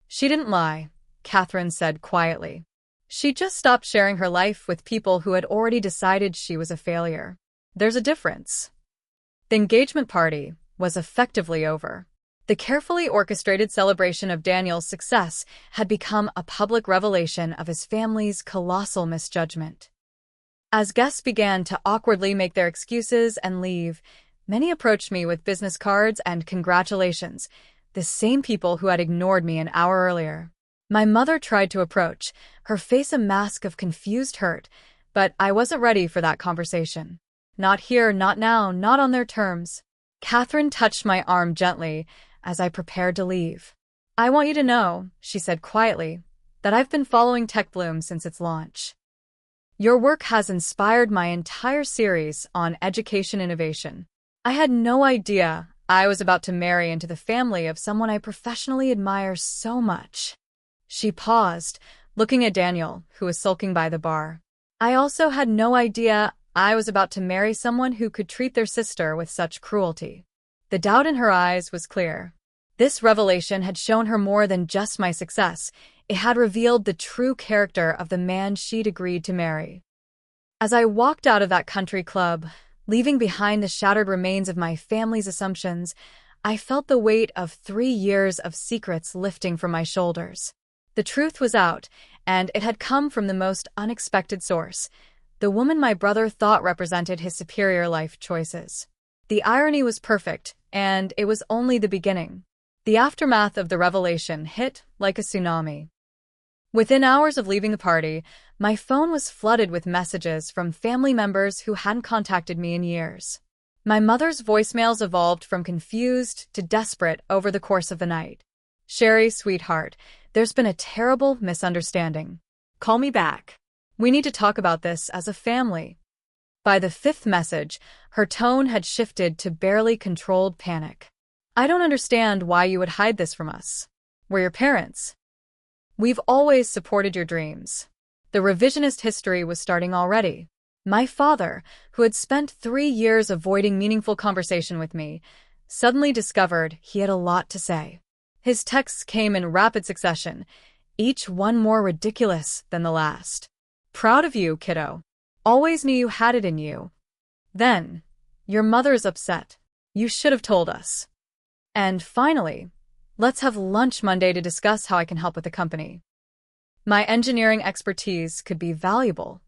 She didn't lie, Catherine said quietly. She just stopped sharing her life with people who had already decided she was a failure. There's a difference. The engagement party was effectively over. The carefully orchestrated celebration of Daniel's success had become a public revelation of his family's colossal misjudgment. As guests began to awkwardly make their excuses and leave, many approached me with business cards and congratulations, the same people who had ignored me an hour earlier. My mother tried to approach, her face a mask of confused hurt, but I wasn't ready for that conversation. Not here, not now, not on their terms. Catherine touched my arm gently as I prepared to leave. I want you to know, she said quietly, that I've been following TechBloom since its launch. Your work has inspired my entire series on education innovation. I had no idea I was about to marry into the family of someone I professionally admire so much. She paused, looking at Daniel, who was sulking by the bar. I also had no idea I was about to marry someone who could treat their sister with such cruelty. The doubt in her eyes was clear. This revelation had shown her more than just my success. It had revealed the true character of the man she'd agreed to marry. As I walked out of that country club, leaving behind the shattered remains of my family's assumptions, I felt the weight of 3 years of secrets lifting from my shoulders. The truth was out, and it had come from the most unexpected source, the woman my brother thought represented his superior life choices. The irony was perfect, and it was only the beginning. The aftermath of the revelation hit like a tsunami. Within hours of leaving the party, my phone was flooded with messages from family members who hadn't contacted me in years. My mother's voicemails evolved from confused to desperate over the course of the night. Sherry, sweetheart, there's been a terrible misunderstanding. Call me back. We need to talk about this as a family. By the 5th message, her tone had shifted to barely controlled panic. I don't understand why you would hide this from us. We're your parents. We've always supported your dreams. The revisionist history was starting already. My father, who had spent 3 years avoiding meaningful conversation with me, suddenly discovered he had a lot to say. His texts came in rapid succession, each one more ridiculous than the last. Proud of you, kiddo. Always knew you had it in you. Then, your mother's upset. You should have told us. And finally, let's have lunch Monday to discuss how I can help with the company. My engineering expertise could be valuable.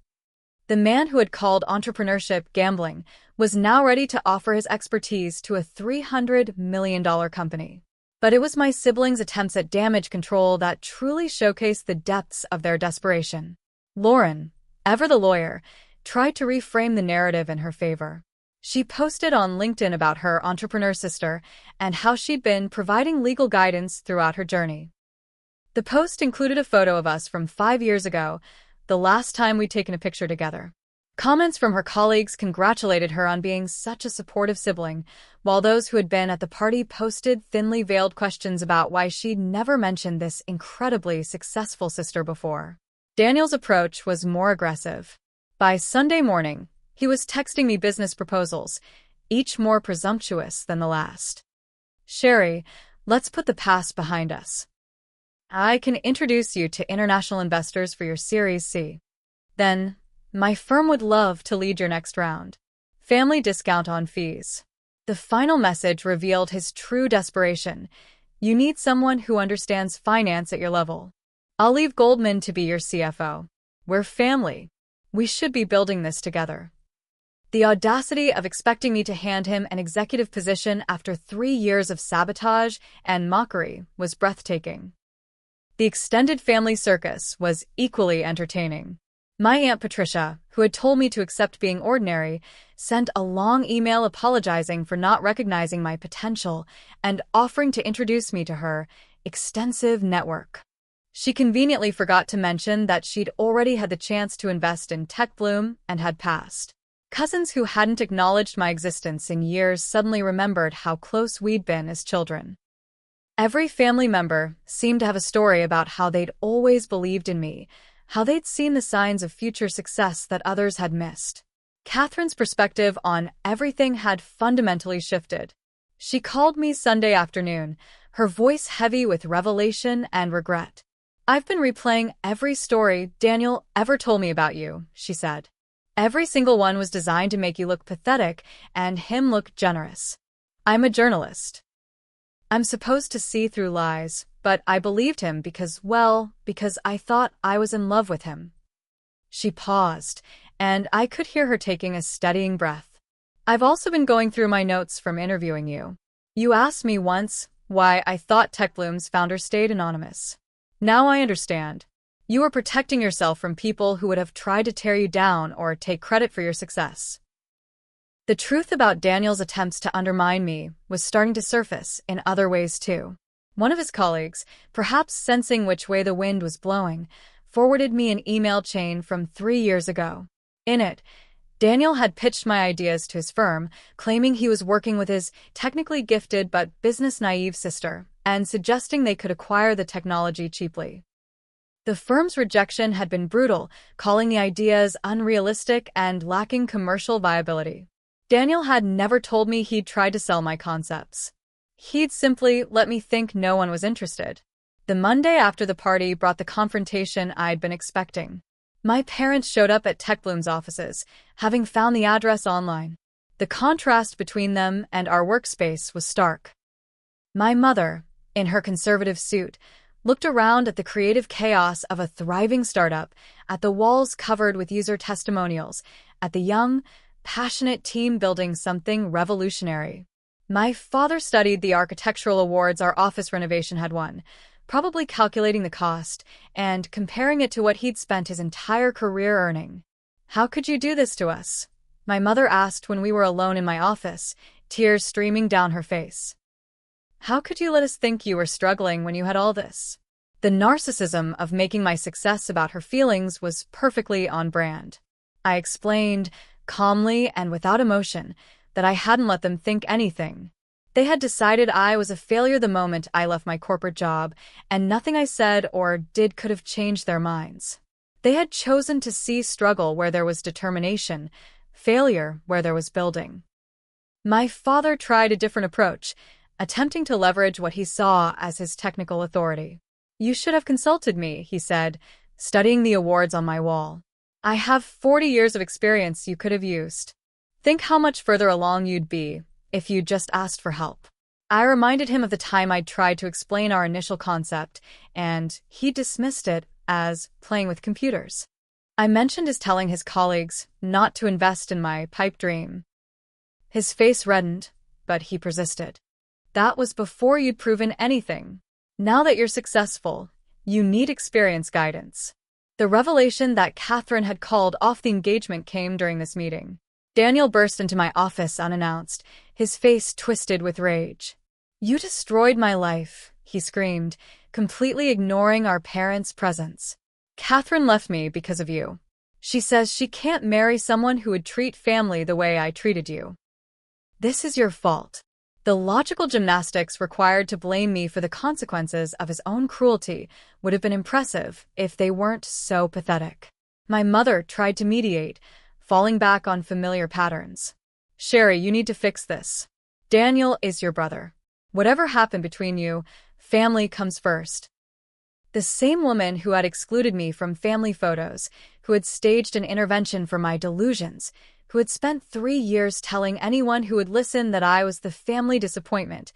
The man who had called entrepreneurship gambling was now ready to offer his expertise to a $300 million company. But it was my siblings' attempts at damage control that truly showcased the depths of their desperation. Lauren, ever the lawyer, tried to reframe the narrative in her favor. She posted on LinkedIn about her entrepreneur sister and how she'd been providing legal guidance throughout her journey. The post included a photo of us from 5 years ago, the last time we'd taken a picture together. Comments from her colleagues congratulated her on being such a supportive sibling, while those who had been at the party posted thinly veiled questions about why she'd never mentioned this incredibly successful sister before. Daniel's approach was more aggressive. By Sunday morning, he was texting me business proposals, each more presumptuous than the last. "Sherry, let's put the past behind us. I can introduce you to international investors for your Series C. Then, my firm would love to lead your next round. Family discount on fees." The final message revealed his true desperation. "You need someone who understands finance at your level. I'll leave Goldman to be your CFO. We're family. We should be building this together." The audacity of expecting me to hand him an executive position after 3 years of sabotage and mockery was breathtaking. The extended family circus was equally entertaining. My Aunt Patricia, who had told me to accept being ordinary, sent a long email apologizing for not recognizing my potential and offering to introduce me to her extensive network. She conveniently forgot to mention that she'd already had the chance to invest in Tech Bloom and had passed. Cousins who hadn't acknowledged my existence in years suddenly remembered how close we'd been as children. Every family member seemed to have a story about how they'd always believed in me, how they'd seen the signs of future success that others had missed. Catherine's perspective on everything had fundamentally shifted. She called me Sunday afternoon, her voice heavy with revelation and regret. "I've been replaying every story Daniel ever told me about you," she said. "Every single one was designed to make you look pathetic and him look generous. I'm a journalist. I'm supposed to see through lies, but I believed him because I thought I was in love with him." She paused, and I could hear her taking a steadying breath. "I've also been going through my notes from interviewing you. You asked me once why I thought TechBloom's founder stayed anonymous. Now I understand. You were protecting yourself from people who would have tried to tear you down or take credit for your success." The truth about Daniel's attempts to undermine me was starting to surface in other ways too. One of his colleagues, perhaps sensing which way the wind was blowing, forwarded me an email chain from 3 years ago. In it, Daniel had pitched my ideas to his firm, claiming he was working with his technically gifted but business-naive sister, and suggesting they could acquire the technology cheaply. The firm's rejection had been brutal, calling the ideas unrealistic and lacking commercial viability. Daniel had never told me he'd tried to sell my concepts. He'd simply let me think no one was interested. The Monday after the party brought the confrontation I'd been expecting. My parents showed up at TechBloom's offices, having found the address online. The contrast between them and our workspace was stark. My mother, in her conservative suit, looked around at the creative chaos of a thriving startup, at the walls covered with user testimonials, at the young, passionate team building something revolutionary. My father studied the architectural awards our office renovation had won, probably calculating the cost and comparing it to what he'd spent his entire career earning. "How could you do this to us?" my mother asked when we were alone in my office, tears streaming down her face. "How could you let us think you were struggling when you had all this?" The narcissism of making my success about her feelings was perfectly on brand. I explained, calmly and without emotion, that I hadn't let them think anything. They had decided I was a failure the moment I left my corporate job, and nothing I said or did could have changed their minds. They had chosen to see struggle where there was determination, failure where there was building. My father tried a different approach, attempting to leverage what he saw as his technical authority. "You should have consulted me," he said, studying the awards on my wall. "I have 40 years of experience you could have used. Think how much further along you'd be if you'd just asked for help." I reminded him of the time I'd tried to explain our initial concept, and he dismissed it as playing with computers. I mentioned his telling his colleagues not to invest in my pipe dream. His face reddened, but he persisted. That was before you'd proven anything. Now that you're successful, you need experience guidance. The revelation that Catherine had called off the engagement came during this meeting. Daniel burst into my office unannounced, his face twisted with rage. You destroyed my life, he screamed, completely ignoring our parents' presence. Catherine left me because of you. She says she can't marry someone who would treat family the way I treated you. This is your fault. The logical gymnastics required to blame me for the consequences of his own cruelty would have been impressive if they weren't so pathetic. My mother tried to mediate, falling back on familiar patterns. Sherry, you need to fix this. Daniel is your brother. Whatever happened between you, family comes first. The same woman who had excluded me from family photos, who had staged an intervention for my delusions, who had spent 3 years telling anyone who would listen that I was the family disappointment,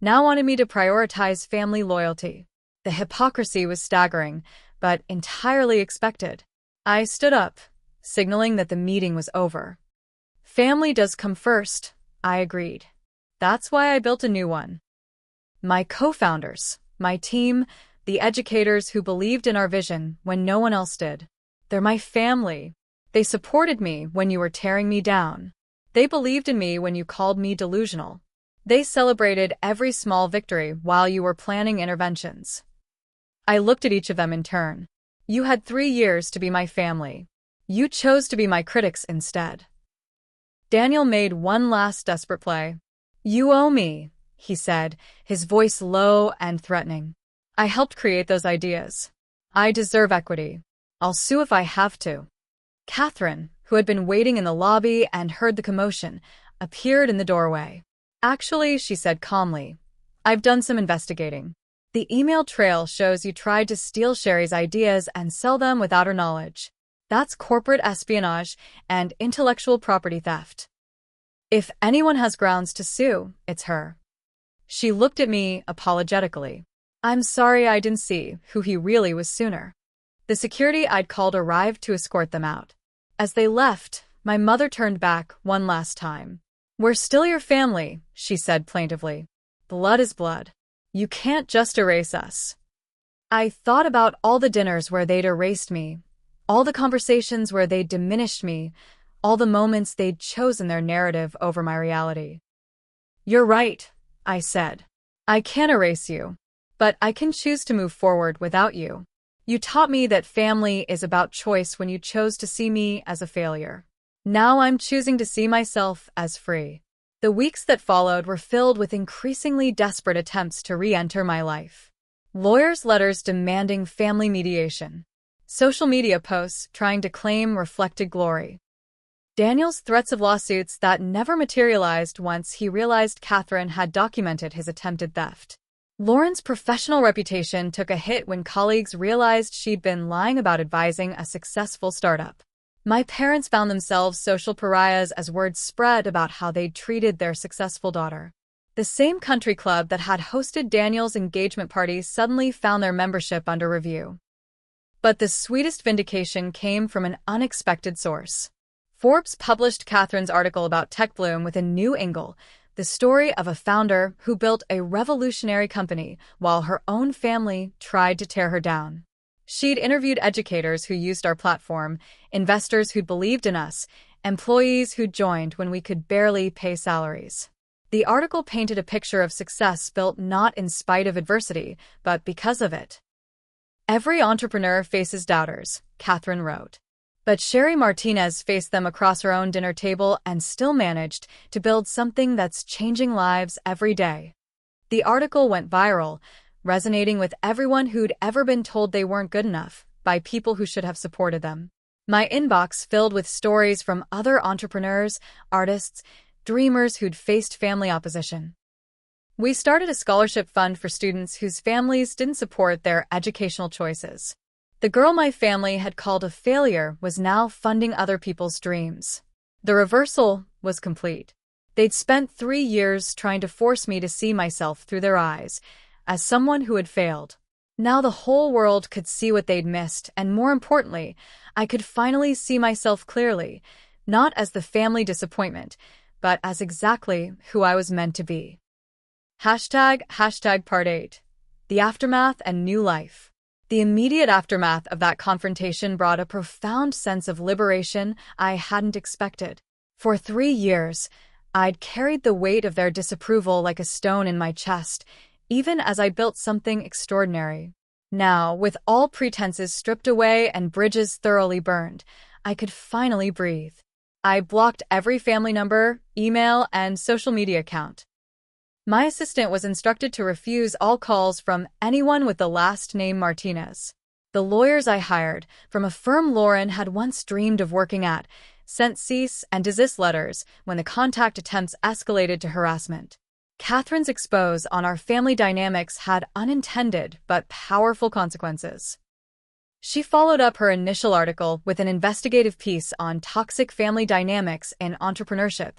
now wanted me to prioritize family loyalty. The hypocrisy was staggering, but entirely expected. I stood up, signaling that the meeting was over. Family does come first, I agreed. That's why I built a new one. My co-founders, my team, the educators who believed in our vision when no one else did. They're my family. They supported me when you were tearing me down. They believed in me when you called me delusional. They celebrated every small victory while you were planning interventions. I looked at each of them in turn. You had 3 years to be my family. You chose to be my critics instead. Daniel made one last desperate play. You owe me, he said, his voice low and threatening. I helped create those ideas. I deserve equity. I'll sue if I have to. Catherine, who had been waiting in the lobby and heard the commotion, appeared in the doorway. Actually, she said calmly, I've done some investigating. The email trail shows you tried to steal Sherry's ideas and sell them without her knowledge. That's corporate espionage and intellectual property theft. If anyone has grounds to sue, it's her. She looked at me apologetically. I'm sorry I didn't see who he really was sooner. The security I'd called arrived to escort them out. As they left, my mother turned back one last time. We're still your family, she said plaintively. Blood is blood. You can't just erase us. I thought about all the dinners where they'd erased me, all the conversations where they'd diminished me, all the moments they'd chosen their narrative over my reality. You're right, I said. I can't erase you, but I can choose to move forward without you. You taught me that family is about choice when you chose to see me as a failure. Now I'm choosing to see myself as free. The weeks that followed were filled with increasingly desperate attempts to re-enter my life. Lawyers' letters demanding family mediation. Social media posts trying to claim reflected glory. Daniel's threats of lawsuits that never materialized once he realized Catherine had documented his attempted theft. Lauren's professional reputation took a hit when colleagues realized she'd been lying about advising a successful startup. My parents found themselves social pariahs as word spread about how they'd treated their successful daughter. The same country club that had hosted Daniel's engagement party suddenly found their membership under review. But the sweetest vindication came from an unexpected source. Forbes published Catherine's article about Tech Bloom with a new angle, the story of a founder who built a revolutionary company while her own family tried to tear her down. She'd interviewed educators who used our platform, investors who'd believed in us, employees who'd joined when we could barely pay salaries. The article painted a picture of success built not in spite of adversity, but because of it. Every entrepreneur faces doubters, Catherine wrote. But Sherry Martinez faced them across her own dinner table and still managed to build something that's changing lives every day. The article went viral, resonating with everyone who'd ever been told they weren't good enough by people who should have supported them. My inbox filled with stories from other entrepreneurs, artists, dreamers who'd faced family opposition. We started a scholarship fund for students whose families didn't support their educational choices. The girl my family had called a failure was now funding other people's dreams. The reversal was complete. They'd spent 3 years trying to force me to see myself through their eyes, as someone who had failed. Now the whole world could see what they'd missed, and more importantly, I could finally see myself clearly, not as the family disappointment, but as exactly who I was meant to be. Hashtag Part 8. The Aftermath and New Life. The immediate aftermath of that confrontation brought a profound sense of liberation I hadn't expected. For 3 years, I'd carried the weight of their disapproval like a stone in my chest, even as I built something extraordinary. Now, with all pretenses stripped away and bridges thoroughly burned, I could finally breathe. I blocked every family number, email, and social media account. My assistant was instructed to refuse all calls from anyone with the last name Martinez. The lawyers I hired, from a firm Lauren had once dreamed of working at, sent cease and desist letters when the contact attempts escalated to harassment. Catherine's expose on our family dynamics had unintended but powerful consequences. She followed up her initial article with an investigative piece on toxic family dynamics in entrepreneurship,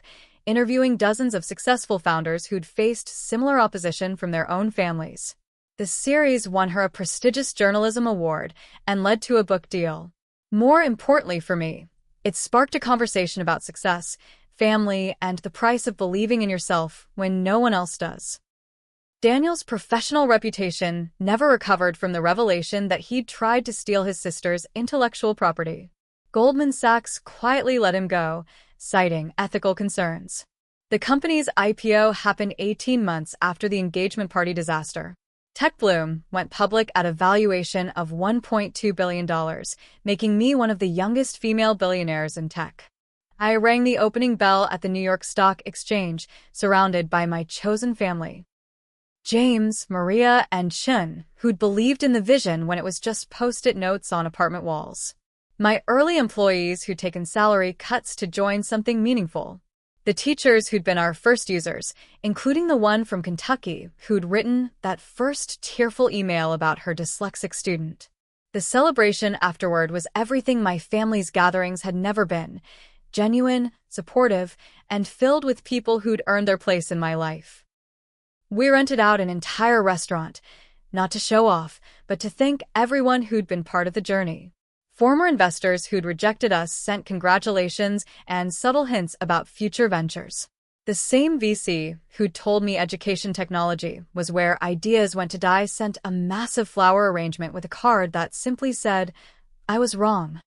interviewing dozens of successful founders who'd faced similar opposition from their own families. The series won her a prestigious journalism award and led to a book deal. More importantly for me, it sparked a conversation about success, family, and the price of believing in yourself when no one else does. Daniel's professional reputation never recovered from the revelation that he'd tried to steal his sister's intellectual property. Goldman Sachs quietly let him go, citing ethical concerns. The company's IPO happened 18 months after the engagement party disaster. TechBloom went public at a valuation of $1.2 billion, making me one of the youngest female billionaires in tech. I rang the opening bell at the New York Stock Exchange, surrounded by my chosen family. James, Maria, and Shun, who'd believed in the vision when it was just post-it notes on apartment walls. My early employees who'd taken salary cuts to join something meaningful. The teachers who'd been our first users, including the one from Kentucky who'd written that first tearful email about her dyslexic student. The celebration afterward was everything my family's gatherings had never been: genuine, supportive, and filled with people who'd earned their place in my life. We rented out an entire restaurant, not to show off, but to thank everyone who'd been part of the journey. Former investors who'd rejected us sent congratulations and subtle hints about future ventures. The same VC who'd told me education technology was where ideas went to die sent a massive flower arrangement with a card that simply said, "I was wrong."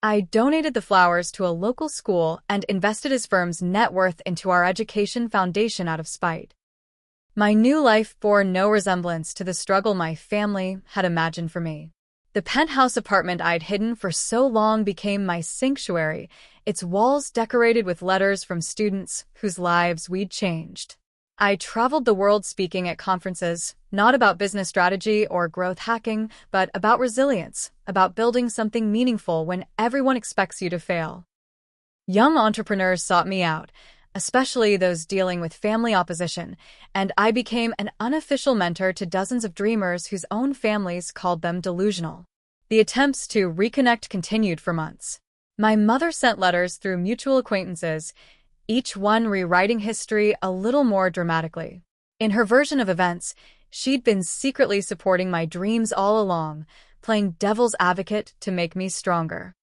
I donated the flowers to a local school and invested his firm's net worth into our education foundation out of spite. My new life bore no resemblance to the struggle my family had imagined for me. The penthouse apartment I'd hidden for so long became my sanctuary, its walls decorated with letters from students whose lives we'd changed. I traveled the world speaking at conferences, not about business strategy or growth hacking, but about resilience, about building something meaningful when everyone expects you to fail. Young entrepreneurs sought me out, especially those dealing with family opposition, and I became an unofficial mentor to dozens of dreamers whose own families called them delusional. The attempts to reconnect continued for months. My mother sent letters through mutual acquaintances, each one rewriting history a little more dramatically. In her version of events, she'd been secretly supporting my dreams all along, playing devil's advocate to make me stronger.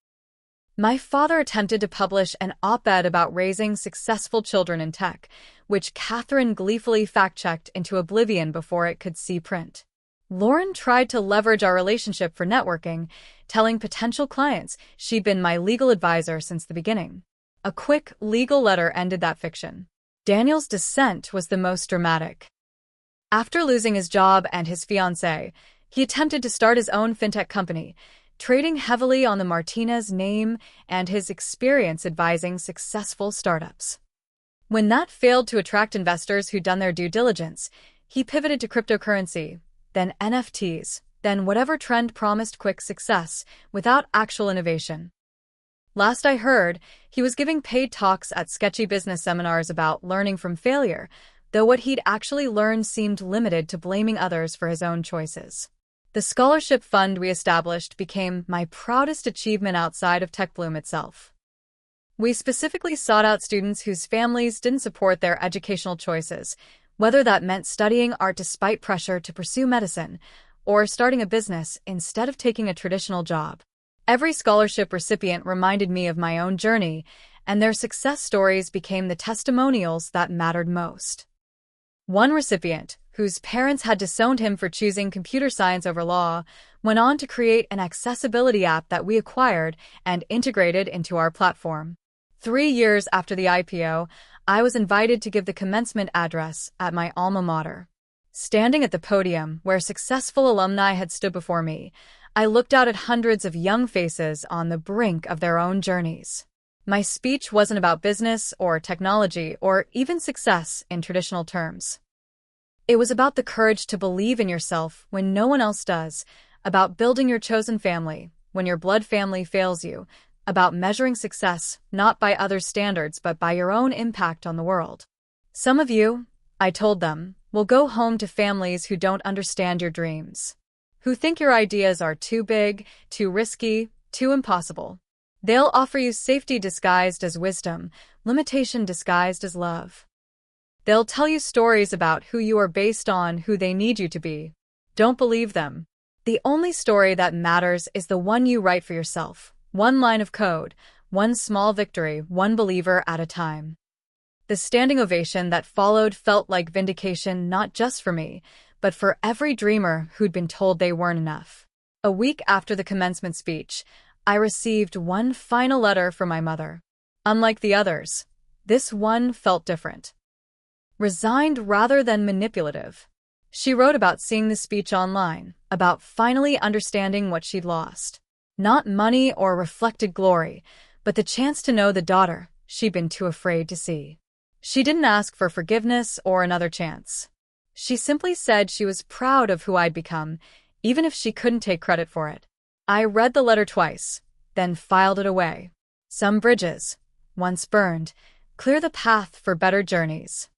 My father attempted to publish an op-ed about raising successful children in tech, which Catherine gleefully fact-checked into oblivion before it could see print. Lauren tried to leverage our relationship for networking, telling potential clients she'd been my legal advisor since the beginning. A quick legal letter ended that fiction. Daniel's descent was the most dramatic. After losing his job and his fiancée, he attempted to start his own fintech company, trading heavily on the Martinez name and his experience advising successful startups. When that failed to attract investors who'd done their due diligence, he pivoted to cryptocurrency, then NFTs, then whatever trend promised quick success, without actual innovation. Last I heard, he was giving paid talks at sketchy business seminars about learning from failure, though what he'd actually learned seemed limited to blaming others for his own choices. The scholarship fund we established became my proudest achievement outside of TechBloom itself. We specifically sought out students whose families didn't support their educational choices, whether that meant studying art despite pressure to pursue medicine, or starting a business instead of taking a traditional job. Every scholarship recipient reminded me of my own journey, and their success stories became the testimonials that mattered most. One recipient, whose parents had disowned him for choosing computer science over law, went on to create an accessibility app that we acquired and integrated into our platform. 3 years after the IPO, I was invited to give the commencement address at my alma mater. Standing at the podium where successful alumni had stood before me, I looked out at hundreds of young faces on the brink of their own journeys. My speech wasn't about business or technology or even success in traditional terms. It was about the courage to believe in yourself when no one else does, about building your chosen family when your blood family fails you, about measuring success not by others' standards but by your own impact on the world. Some of you, I told them, will go home to families who don't understand your dreams, who think your ideas are too big, too risky, too impossible. They'll offer you safety disguised as wisdom, limitation disguised as love. They'll tell you stories about who you are based on who they need you to be. Don't believe them. The only story that matters is the one you write for yourself. One line of code, one small victory, one believer at a time. The standing ovation that followed felt like vindication not just for me, but for every dreamer who'd been told they weren't enough. A week after the commencement speech, I received one final letter from my mother. Unlike the others, this one felt different. Resigned rather than manipulative. She wrote about seeing the speech online, about finally understanding what she'd lost. Not money or reflected glory, but the chance to know the daughter she'd been too afraid to see. She didn't ask for forgiveness or another chance. She simply said she was proud of who I'd become, even if she couldn't take credit for it. I read the letter twice, then filed it away. Some bridges, once burned, clear the path for better journeys.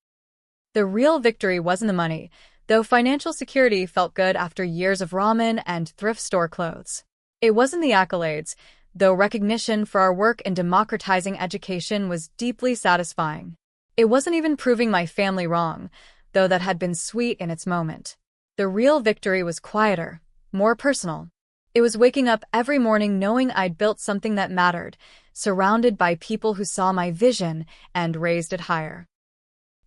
The real victory wasn't the money, though financial security felt good after years of ramen and thrift store clothes. It wasn't the accolades, though recognition for our work in democratizing education was deeply satisfying. It wasn't even proving my family wrong, though that had been sweet in its moment. The real victory was quieter, more personal. It was waking up every morning knowing I'd built something that mattered, surrounded by people who saw my vision and raised it higher.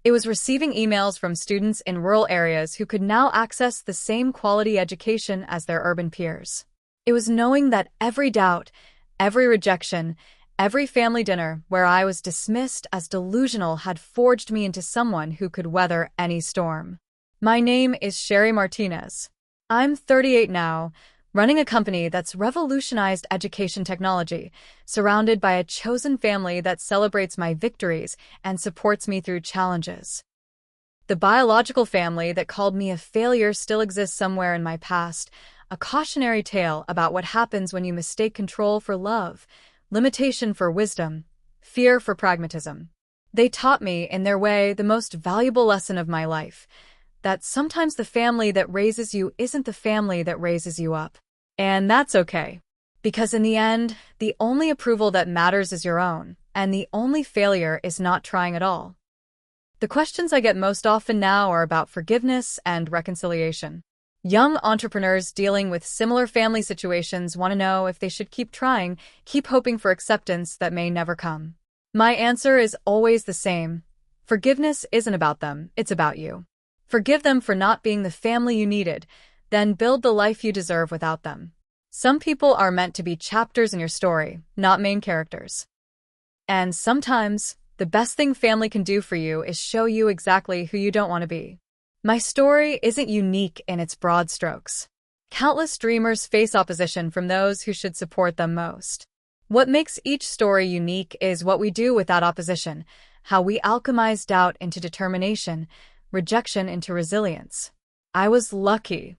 It was receiving emails from students in rural areas who could now access the same quality education as their urban peers. It was knowing that every doubt, every rejection, every family dinner where I was dismissed as delusional had forged me into someone who could weather any storm. My name is Sherry Martinez. I'm 38 now, running a company that's revolutionized education technology, surrounded by a chosen family that celebrates my victories and supports me through challenges. The biological family that called me a failure still exists somewhere in my past, a cautionary tale about what happens when you mistake control for love, limitation for wisdom, fear for pragmatism. They taught me, in their way, the most valuable lesson of my life, that sometimes the family that raises you isn't the family that raises you up. And that's okay. Because in the end, the only approval that matters is your own, and the only failure is not trying at all. The questions I get most often now are about forgiveness and reconciliation. Young entrepreneurs dealing with similar family situations want to know if they should keep trying, keep hoping for acceptance that may never come. My answer is always the same. Forgiveness isn't about them, it's about you. Forgive them for not being the family you needed, then build the life you deserve without them. Some people are meant to be chapters in your story, not main characters. And sometimes, the best thing family can do for you is show you exactly who you don't want to be. My story isn't unique in its broad strokes. Countless dreamers face opposition from those who should support them most. What makes each story unique is what we do with that opposition, how we alchemize doubt into determination, rejection into resilience. I was lucky.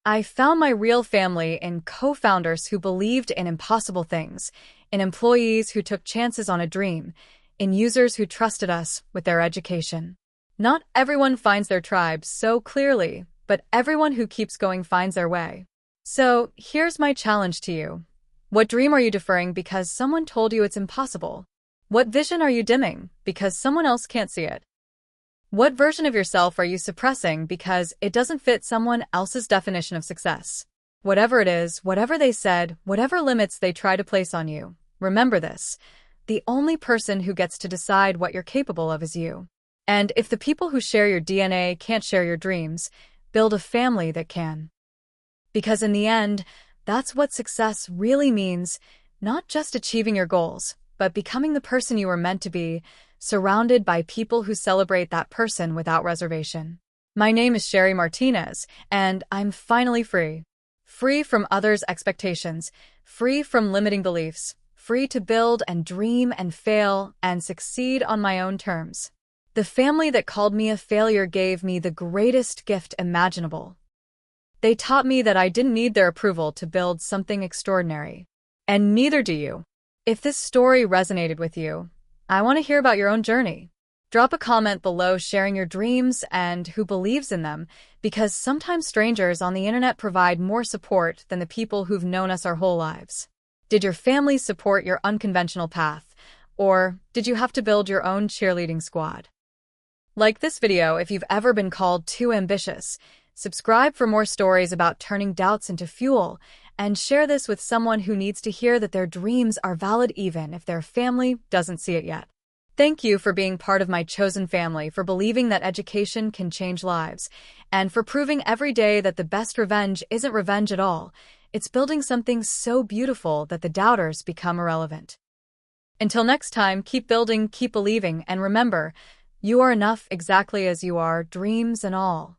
I found my real family in co-founders who believed in impossible things, in employees who took chances on a dream, in users who trusted us with their education. Not everyone finds their tribe so clearly, but everyone who keeps going finds their way. So, here's my challenge to you. What dream are you deferring because someone told you it's impossible? What vision are you dimming because someone else can't see it? What version of yourself are you suppressing because it doesn't fit someone else's definition of success? Whatever it is, whatever they said, whatever limits they try to place on you, remember this: the only person who gets to decide what you're capable of is you. And if the people who share your DNA can't share your dreams, build a family that can. Because in the end, that's what success really means, not just achieving your goals, but becoming the person you were meant to be, surrounded by people who celebrate that person without reservation. My name is Sherry Martinez, and I'm finally free. Free from others' expectations, free from limiting beliefs, free to build and dream and fail and succeed on my own terms. The family that called me a failure gave me the greatest gift imaginable. They taught me that I didn't need their approval to build something extraordinary. And neither do you. If this story resonated with you, I want to hear about your own journey. Drop a comment below sharing your dreams and who believes in them, because sometimes strangers on the internet provide more support than the people who've known us our whole lives. Did your family support your unconventional path, or did you have to build your own cheerleading squad? Like this video if you've ever been called too ambitious, subscribe for more stories about turning doubts into fuel, and share this with someone who needs to hear that their dreams are valid even if their family doesn't see it yet. Thank you for being part of my chosen family, for believing that education can change lives, and for proving every day that the best revenge isn't revenge at all. It's building something so beautiful that the doubters become irrelevant. Until next time, keep building, keep believing, and remember, you are enough exactly as you are, dreams and all.